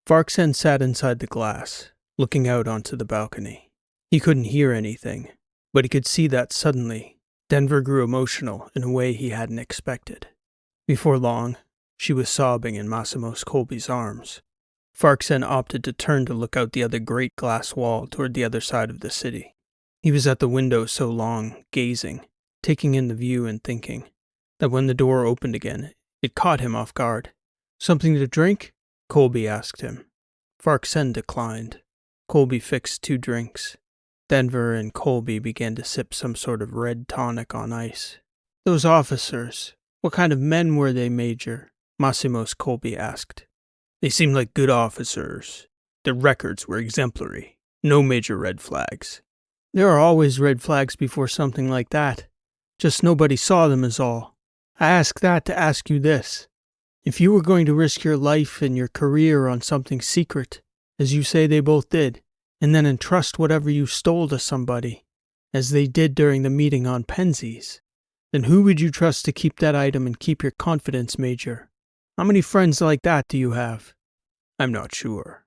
Farksen sat inside the glass, looking out onto the balcony. He couldn't hear anything, but he could see that suddenly, Denver grew emotional in a way he hadn't expected. Before long, she was sobbing in Massimos Colby's arms. Farksen opted to turn to look out the other great glass wall toward the other side of the city. He was at the window so long, gazing, taking in the view and thinking, that when the door opened again, it caught him off guard. Something to drink? Colby asked him. Farksen declined. Colby fixed 2 drinks. Denver and Colby began to sip some sort of red tonic on ice. Those officers, what kind of men were they, Major? Massimos Colby asked. They seemed like good officers. Their records were exemplary. No major red flags. There are always red flags before something like that. Just nobody saw them is all. I ask that to ask you this. If you were going to risk your life and your career on something secret, as you say they both did, and then entrust whatever you stole to somebody, as they did during the meeting on Penzies, then who would you trust to keep that item and keep your confidence, Major? How many friends like that do you have? I'm not sure.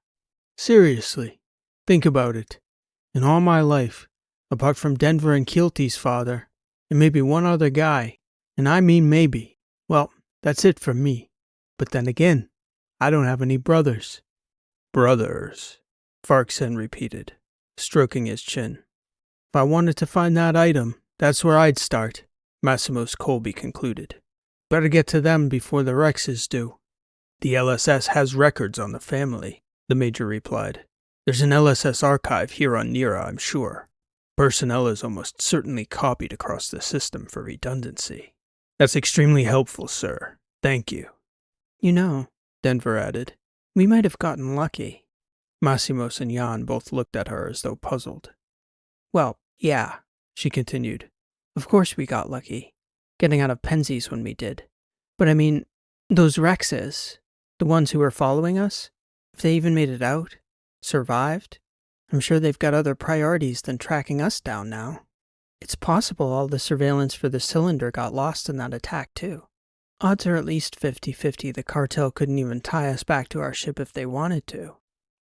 Seriously, think about it. In all my life, apart from Denver and Kilty's father, and maybe one other guy, and I mean maybe, well, that's it for me. But then again, I don't have any brothers. Brothers, Farksen repeated, stroking his chin. If I wanted to find that item, that's where I'd start, Massimos Colby concluded. Better get to them before the Rexes do. The LSS has records on the family, the Major replied. There's an LSS archive here on Nira, I'm sure. Personnel is almost certainly copied across the system for redundancy. That's extremely helpful, sir. Thank you. You know, Denver added, we might have gotten lucky. Massimos and Jan both looked at her as though puzzled. Well, yeah, she continued. Of course we got lucky, getting out of Penzies when we did. But I mean, those Rexes, the ones who were following us, if they even made it out, survived, I'm sure they've got other priorities than tracking us down now. It's possible all the surveillance for the cylinder got lost in that attack too. Odds are at least 50-50 the cartel couldn't even tie us back to our ship if they wanted to.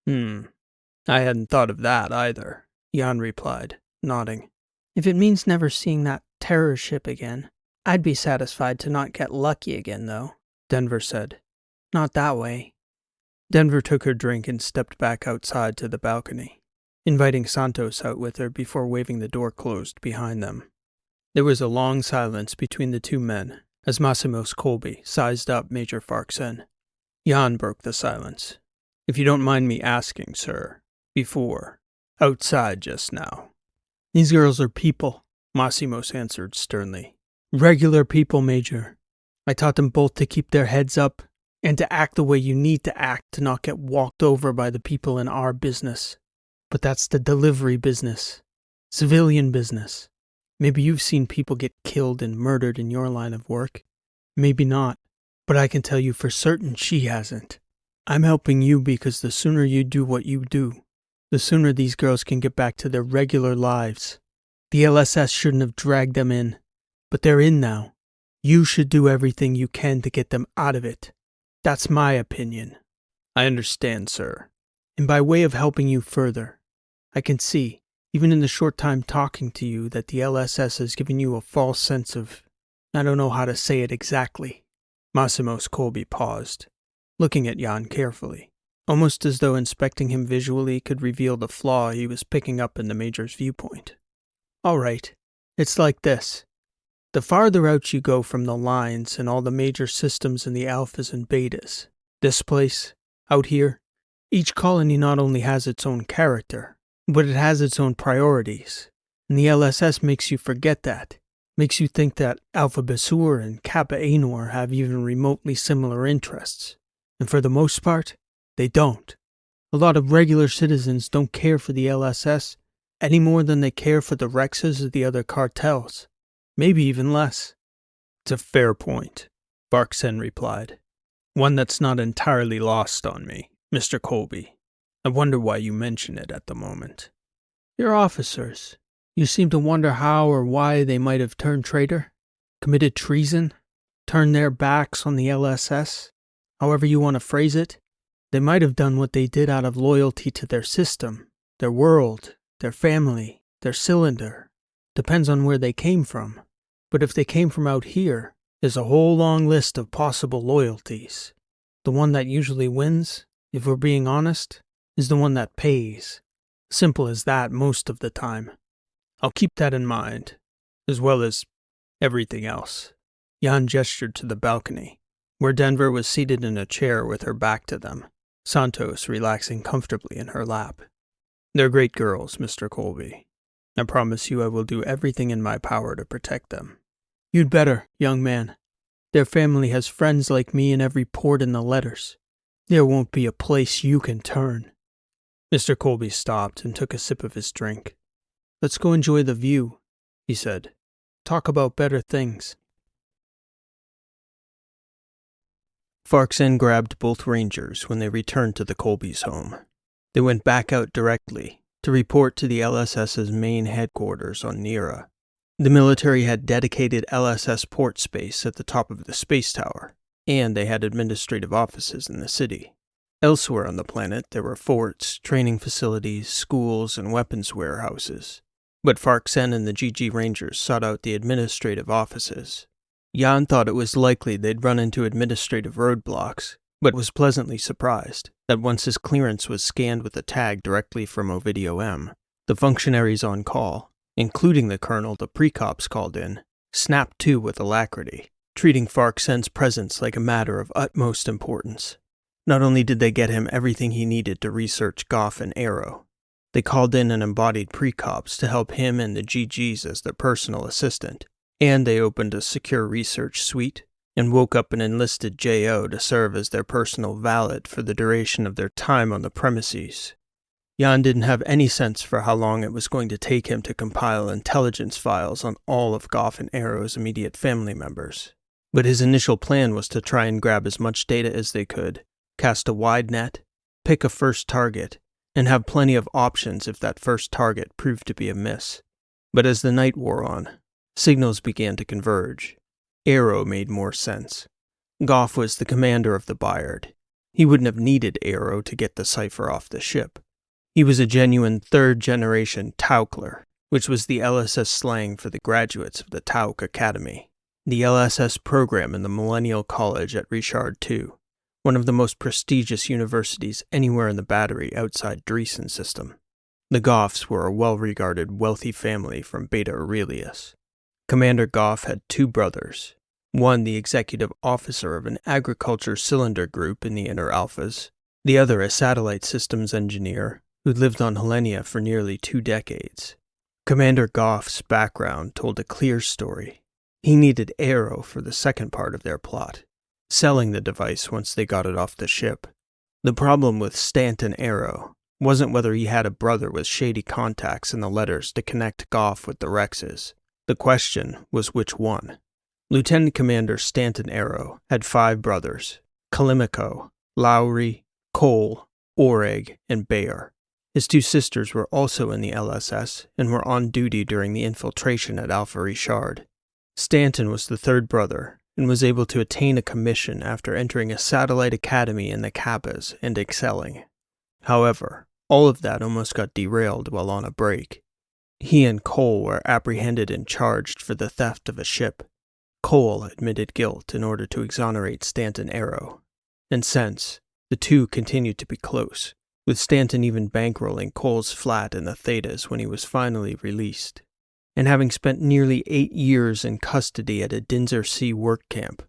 I hadn't thought of that either, Jan replied, nodding. If it means never seeing that terror ship again, I'd be satisfied to not get lucky again, though, Denver said. Not that way. Denver took her drink and stepped back outside to the balcony, inviting Santos out with her before waving the door closed behind them. There was a long silence between the two men As Massimos Colby sized up Major Farksen, Jan broke the silence. If you don't mind me asking, sir, before, outside just now. These girls are people, Massimos answered sternly. Regular people, Major. I taught them both to keep their heads up and to act the way you need to act to not get walked over by the people in our business. But that's the delivery business. Civilian business. Maybe you've seen people get killed and murdered in your line of work. Maybe not. But I can tell you for certain she hasn't. I'm helping you because the sooner you do what you do, the sooner these girls can get back to their regular lives. The LSS shouldn't have dragged them in, but they're in now. You should do everything you can to get them out of it. That's my opinion. I understand, sir. And by way of helping you further, I can see, even in the short time talking to you, that the LSS has given you a false sense of, I don't know how to say it exactly. Massimos Colby paused, looking at Jan carefully, almost as though inspecting him visually could reveal the flaw he was picking up in the Major's viewpoint. All right, it's like this. The farther out you go from the lines and all the major systems in the alphas and betas, this place, out here, each colony not only has its own character, but it has its own priorities. And the LSS makes you forget that. Makes you think that Alpha Basur and Kappa Anor have even remotely similar interests. And for the most part, they don't. A lot of regular citizens don't care for the LSS any more than they care for the Rexes or the other cartels. Maybe even less. It's a fair point, Farksen replied. One that's not entirely lost on me, Mr. Colby. I wonder why you mention it at the moment. Your officers. You seem to wonder how or why they might have turned traitor, committed treason, turned their backs on the LSS, however you want to phrase it. They might have done what they did out of loyalty to their system, their world, their family, their cylinder. Depends on where they came from. But if they came from out here, there's a whole long list of possible loyalties. The one that usually wins, if we're being honest, is the one that pays. Simple as that most of the time. I'll keep that in mind, as well as everything else. Jan gestured to the balcony, where Denver was seated in a chair with her back to them, Santos relaxing comfortably in her lap. They're great girls, Mr. Colby. I promise you I will do everything in my power to protect them. You'd better, young man. Their family has friends like me in every port in the letters. There won't be a place you can turn. Mr. Colby stopped and took a sip of his drink. Let's go enjoy the view, he said. Talk about better things. Farksen grabbed both rangers when they returned to the Colby's home. They went back out directly to report to the LSS's main headquarters on Nira. The military had dedicated LSS port space at the top of the space tower, and they had administrative offices in the city. Elsewhere on the planet, there were forts, training facilities, schools, and weapons warehouses. But Farksen and the GG Rangers sought out the administrative offices. Jan thought it was likely they'd run into administrative roadblocks, but was pleasantly surprised that once his clearance was scanned with a tag directly from Ovidio M, the functionaries on call, including the colonel the pre-cops called in, snapped to with alacrity, treating Farksen's presence like a matter of utmost importance. Not only did they get him everything he needed to research Goff and Arrow, they called in an embodied pre-cops to help him and the GGs as their personal assistant, and they opened a secure research suite and woke up an enlisted JO to serve as their personal valet for the duration of their time on the premises. Jan didn't have any sense for how long it was going to take him to compile intelligence files on all of Goff and Arrow's immediate family members, but his initial plan was to try and grab as much data as they could, cast a wide net, pick a first target, and have plenty of options if that first target proved to be a miss. But as the night wore on, signals began to converge. Arrow made more sense. Goff was the commander of the Bayard. He wouldn't have needed Arrow to get the Cypher off the ship. He was a genuine third-generation Taukler, which was the LSS slang for the graduates of the Tauk Academy, the LSS program in the Millennial College at Richard II, one of the most prestigious universities anywhere in the Battery outside Dreesen system. The Goffs were a well-regarded, wealthy family from Beta Aurelius. Commander Goff had two brothers. One the executive officer of an agriculture cylinder group in the Inner Alphas, the other a satellite systems engineer who'd lived on Helenia for nearly 2 decades. Commander Goff's background told a clear story. He needed Arrow for the second part of their plot, selling the device once they got it off the ship. The problem with Stanton Arrow wasn't whether he had a brother with shady contacts in the letters to connect Goff with the Rexes. The question was which one. Lieutenant Commander Stanton Arrow had 5 brothers: Kalimico, Lowry, Cole, Oreg, and Bayer. His 2 sisters were also in the LSS and were on duty during the infiltration at Alpha Richard. Stanton was the 3rd brother and was able to attain a commission after entering a satellite academy in the Kappas and excelling. However, all of that almost got derailed while on a break. He and Cole were apprehended and charged for the theft of a ship. Cole admitted guilt in order to exonerate Stanton Arrow, and since, the two continued to be close, with Stanton even bankrolling Cole's flat in the Thetas when he was finally released. And having spent nearly 8 years in custody at a Dinser Sea work camp,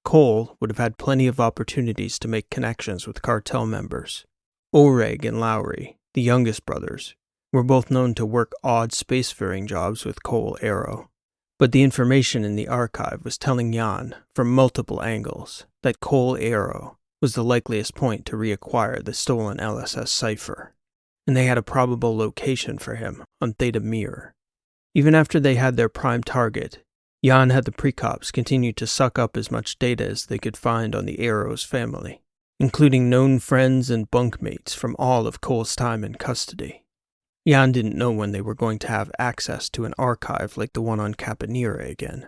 Cole would have had plenty of opportunities to make connections with cartel members. Oreg and Lowry, the youngest brothers, were both known to work odd spacefaring jobs with Cole Arrow. But the information in the archive was telling Jan, from multiple angles, that Cole Arrow was the likeliest point to reacquire the stolen LSS Cypher, and they had a probable location for him on Theta Mir. Even after they had their prime target, Jan had the precops continue to suck up as much data as they could find on the Arrow's family, including known friends and bunkmates from all of Cole's time in custody. Jan didn't know when they were going to have access to an archive like the one on Capanera again.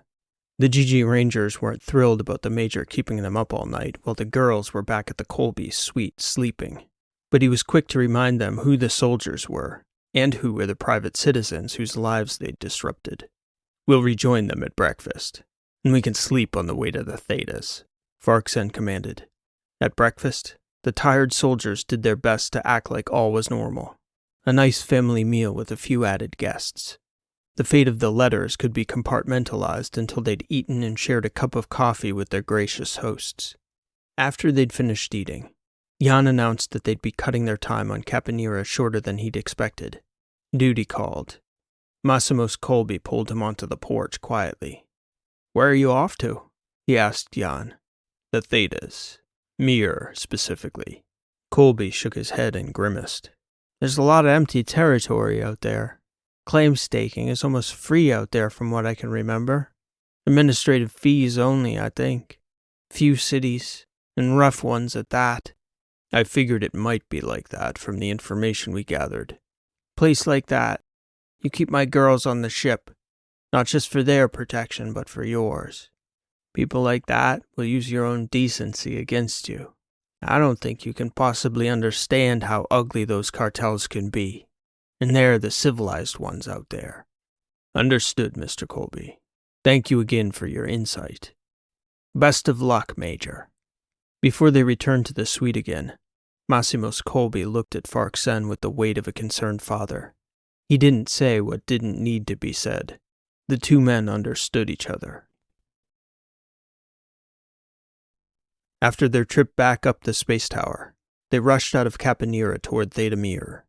The GG Rangers weren't thrilled about the Major keeping them up all night while the girls were back at the Colby's suite sleeping, but he was quick to remind them who the soldiers were, and who were the private citizens whose lives they'd disrupted. "We'll rejoin them at breakfast, and we can sleep on the way to the Thetas," Farksen commanded. At breakfast, the tired soldiers did their best to act like all was normal. A nice family meal with a few added guests. The fate of the letters could be compartmentalized until they'd eaten and shared a cup of coffee with their gracious hosts. After they'd finished eating, Jan announced that they'd be cutting their time on Capanera shorter than he'd expected. Duty called. Massimos Colby pulled him onto the porch quietly. "Where are you off to?" he asked Jan. "The Thetas. Mir, specifically." Colby shook his head and grimaced. "There's a lot of empty territory out there. Claim staking is almost free out there from what I can remember. Administrative fees only, I think. Few cities, and rough ones at that." "I figured it might be like that from the information we gathered." "Place like that. You keep my girls on the ship, not just for their protection, but for yours. People like that will use your own decency against you. I don't think you can possibly understand how ugly those cartels can be, and they're the civilized ones out there." "Understood, Mr. Colby. Thank you again for your insight." "Best of luck, Major." Before they returned to the suite again, Massimos Colby looked at Farksen with the weight of a concerned father. He didn't say what didn't need to be said. The 2 men understood each other. After their trip back up the space tower, they rushed out of Capanera toward Theta Mir.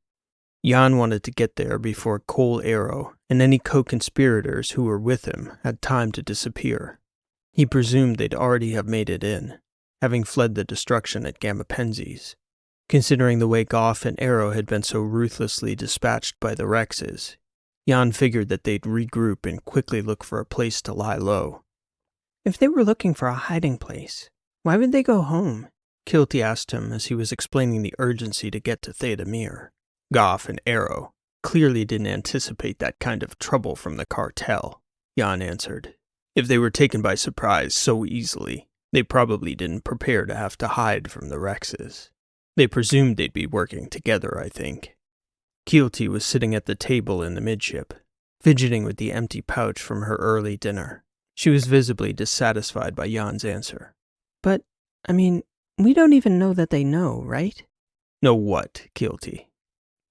Jan wanted to get there before Cole Arrow and any co-conspirators who were with him had time to disappear. He presumed they'd already have made it in, having fled the destruction at Gamma Penzies. Considering the way Goff and Arrow had been so ruthlessly dispatched by the Rexes, Jan figured that they'd regroup and quickly look for a place to lie low. If they were looking for a hiding place, why would they go home? Kilty asked him as he was explaining the urgency to get to Theta Mir. Goff and Arrow clearly didn't anticipate that kind of trouble from the cartel, Jan answered. If they were taken by surprise so easily, they probably didn't prepare to have to hide from the Rexes. They presumed they'd be working together, I think. Keelty was sitting at the table in the midship, fidgeting with the empty pouch from her early dinner. She was visibly dissatisfied by Jan's answer. "But, we don't even know that they know, right?" "Know what, Keelty?"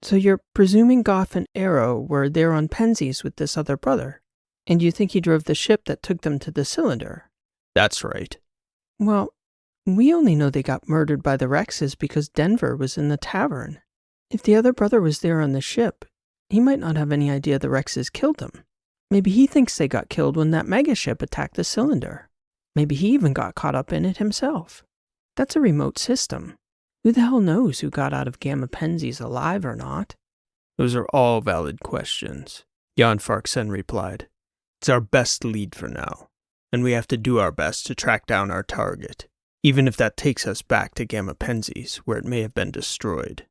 "So you're presuming Goff and Arrow were there on Penzies with this other brother, and you think he drove the ship that took them to the cylinder? That's right. Well, we only know they got murdered by the Rexes because Denver was in the tavern. If the other brother was there on the ship, he might not have any idea the Rexes killed them. Maybe he thinks they got killed when that megaship attacked the cylinder. Maybe he even got caught up in it himself. That's a remote system. Who the hell knows who got out of Gamma Penzies alive or not? Those are all valid questions, Jan Farksen replied. It's our best lead for now, and we have to do our best to track down our target, even if that takes us back to Gamma Penzies, where it may have been destroyed.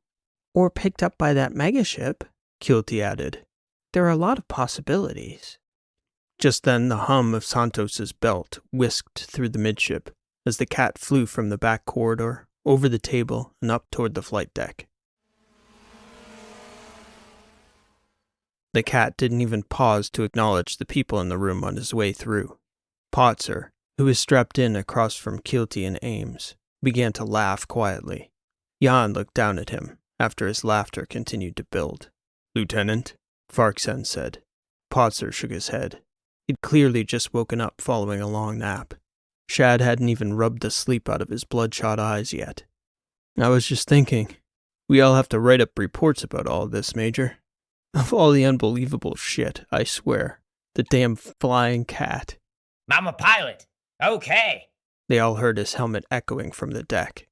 Or picked up by that megaship, Kilty added. There are a lot of possibilities. Just then the hum of Santos's belt whisked through the midship as the cat flew from the back corridor, over the table, and up toward the flight deck. The cat didn't even pause to acknowledge the people in the room on his way through. Potzer, who was strapped in across from Kilty and Ames, began to laugh quietly. Jan looked down at him after his laughter continued to build. Lieutenant, Farksen said. Potzer shook his head. He'd clearly just woken up following a long nap. Shad hadn't even rubbed the sleep out of his bloodshot eyes yet. I was just thinking, we all have to write up reports about all this, Major. Of all the unbelievable shit, I swear. The damn flying cat. I'm a pilot. Okay. They all heard his helmet echoing from the deck.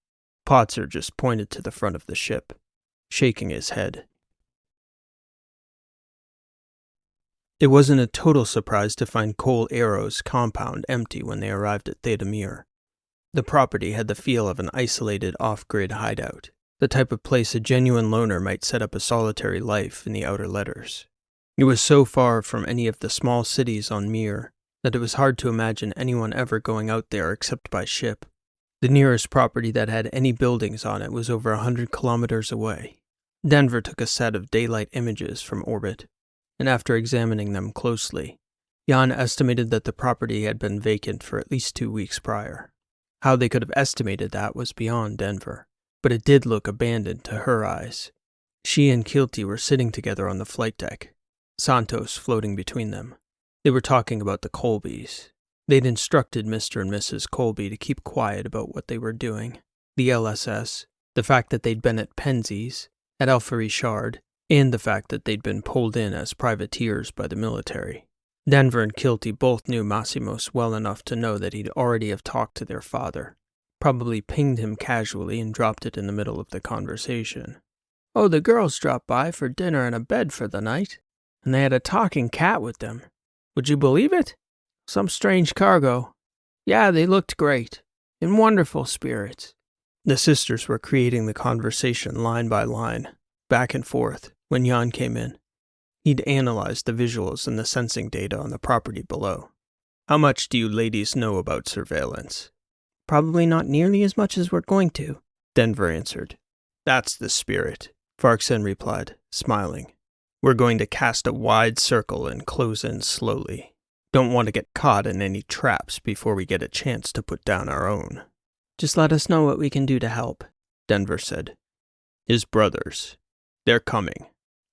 Potzer just pointed to the front of the ship, shaking his head. It wasn't a total surprise to find Cole Arrow's compound empty when they arrived at Theta Mir. The property had the feel of an isolated off-grid hideout, the type of place a genuine loner might set up a solitary life in the outer letters. It was so far from any of the small cities on Mir that it was hard to imagine anyone ever going out there except by ship. The nearest property that had any buildings on it was over 100 kilometers away. Denver took a set of daylight images from orbit, and after examining them closely, Jan estimated that the property had been vacant for at least 2 weeks prior. How they could have estimated that was beyond Denver, but it did look abandoned to her eyes. She and Kilty were sitting together on the flight deck, Santos floating between them. They were talking about the Colbys. They'd instructed Mr. and Mrs. Colby to keep quiet about what they were doing, the LSS, the fact that they'd been at Penzies, at Alpha Richard, and the fact that they'd been pulled in as privateers by the military. Denver and Kilty both knew Massimos well enough to know that he'd already have talked to their father, probably pinged him casually and dropped it in the middle of the conversation. Oh, the girls dropped by for dinner and a bed for the night, and they had a talking cat with them. Would you believe it? Some strange cargo. Yeah, they looked great, in wonderful spirits. The sisters were creating the conversation line by line, back and forth, when Jan came in. He'd analyzed the visuals and the sensing data on the property below. How much do you ladies know about surveillance? Probably not nearly as much as we're going to, Denver answered. That's the spirit, Farksen replied, smiling. We're going to cast a wide circle and close in slowly. Don't want to get caught in any traps before we get a chance to put down our own. Just let us know what we can do to help, Denver said. His brothers. They're coming,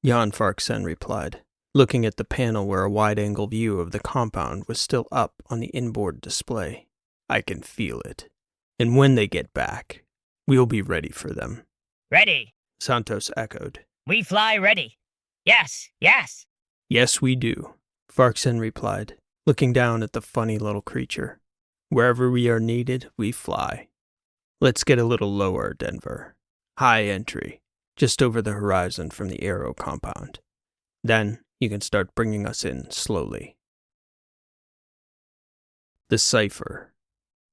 Jan Farksen replied, looking at the panel where a wide-angle view of the compound was still up on the inboard display. I can feel it. And when they get back, we'll be ready for them. Ready. Santos echoed. We fly ready. Yes, yes. Yes, we do, Farksen replied, looking down at the funny little creature. Wherever we are needed, we fly. Let's get a little lower, Denver. High entry, just over the horizon from the Arrow compound. Then you can start bringing us in slowly. The Cypher.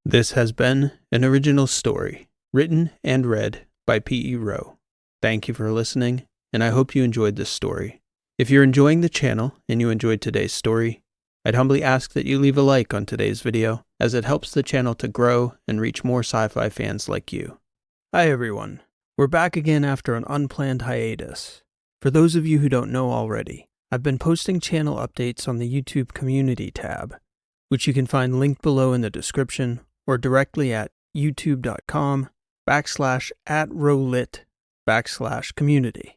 This has been an original story, written and read by P.E. Rowe. Thank you for listening, and I hope you enjoyed this story. If you're enjoying the channel and you enjoyed today's story, I'd humbly ask that you leave a like on today's video, as it helps the channel to grow and reach more sci-fi fans like you. Hi everyone, we're back again after an unplanned hiatus. For those of you who don't know already, I've been posting channel updates on the YouTube community tab, which you can find linked below in the description or directly at youtube.com/@rowlit/community.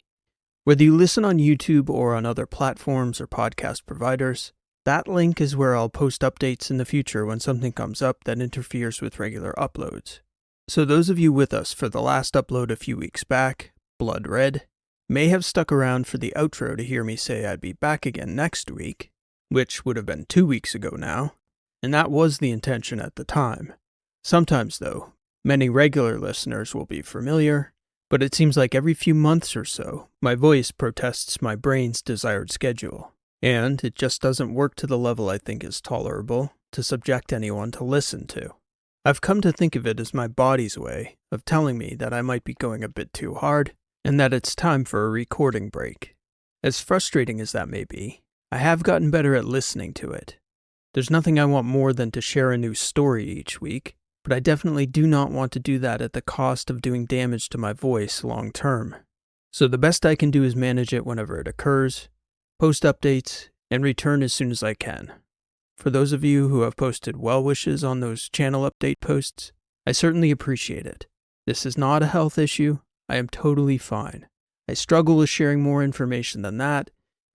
Whether you listen on YouTube or on other platforms or podcast providers, That link is where I'll post updates in the future when something comes up that interferes with regular uploads. So those of you with us for the last upload a few weeks back, Blood Red, may have stuck around for the outro to hear me say I'd be back again next week, which would have been 2 weeks ago now, and that was the intention at the time. Sometimes, though, many regular listeners will be familiar, but it seems like every few months or so, my voice protests my brain's desired schedule, and it just doesn't work to the level I think is tolerable to subject anyone to listen to. I've come to think of it as my body's way of telling me that I might be going a bit too hard, and that it's time for a recording break. As frustrating as that may be, I have gotten better at listening to it. There's nothing I want more than to share a new story each week, but I definitely do not want to do that at the cost of doing damage to my voice long term. So the best I can do is manage it whenever it occurs, post updates, and return as soon as I can. For those of you who have posted well wishes on those channel update posts, I certainly appreciate it. This is not a health issue. I am totally fine. I struggle with sharing more information than that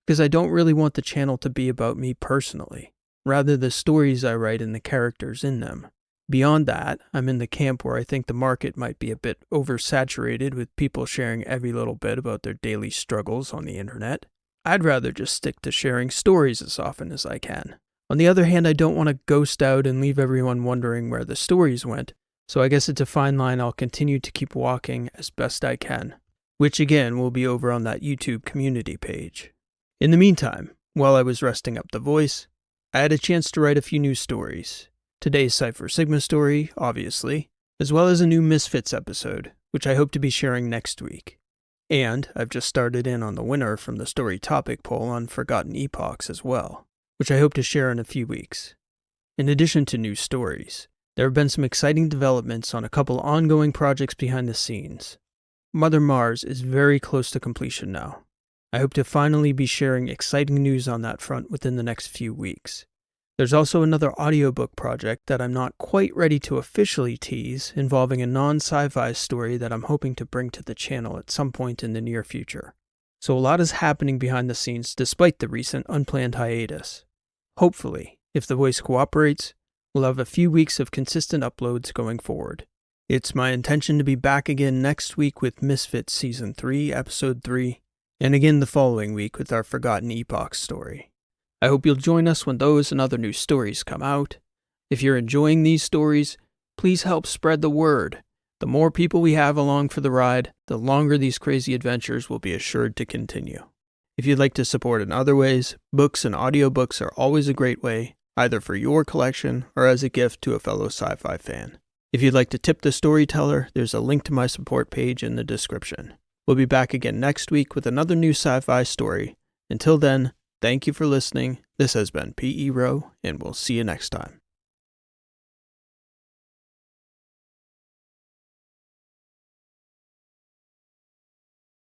because I don't really want the channel to be about me personally, rather the stories I write and the characters in them. Beyond that, I'm in the camp where I think the market might be a bit oversaturated with people sharing every little bit about their daily struggles on the internet. I'd rather just stick to sharing stories as often as I can. On the other hand, I don't want to ghost out and leave everyone wondering where the stories went, so I guess it's a fine line I'll continue to keep walking as best I can, which again will be over on that YouTube community page. In the meantime, while I was resting up the voice, I had a chance to write a few new stories. Today's Cypher Sigma story, obviously, as well as a new Misfits episode, which I hope to be sharing next week. And I've just started in on the winner from the story topic poll on Forgotten Epochs as well, which I hope to share in a few weeks. In addition to new stories, there have been some exciting developments on a couple ongoing projects behind the scenes. Mother Mars is very close to completion now. I hope to finally be sharing exciting news on that front within the next few weeks. There's also another audiobook project that I'm not quite ready to officially tease, involving a non-sci-fi story that I'm hoping to bring to the channel at some point in the near future. So a lot is happening behind the scenes despite the recent unplanned hiatus. Hopefully, if the voice cooperates, we'll have a few weeks of consistent uploads going forward. It's my intention to be back again next week with Misfits Season 3, Episode 3, and again the following week with our Forgotten Epochs story. I hope you'll join us when those and other new stories come out. If you're enjoying these stories, please help spread the word. The more people we have along for the ride, the longer these crazy adventures will be assured to continue. If you'd like to support in other ways, books and audiobooks are always a great way, either for your collection or as a gift to a fellow sci-fi fan. If you'd like to tip the storyteller, there's a link to my support page in the description. We'll be back again next week with another new sci-fi story. Until then, thank you for listening. This has been P.E. Rowe, and we'll see you next time.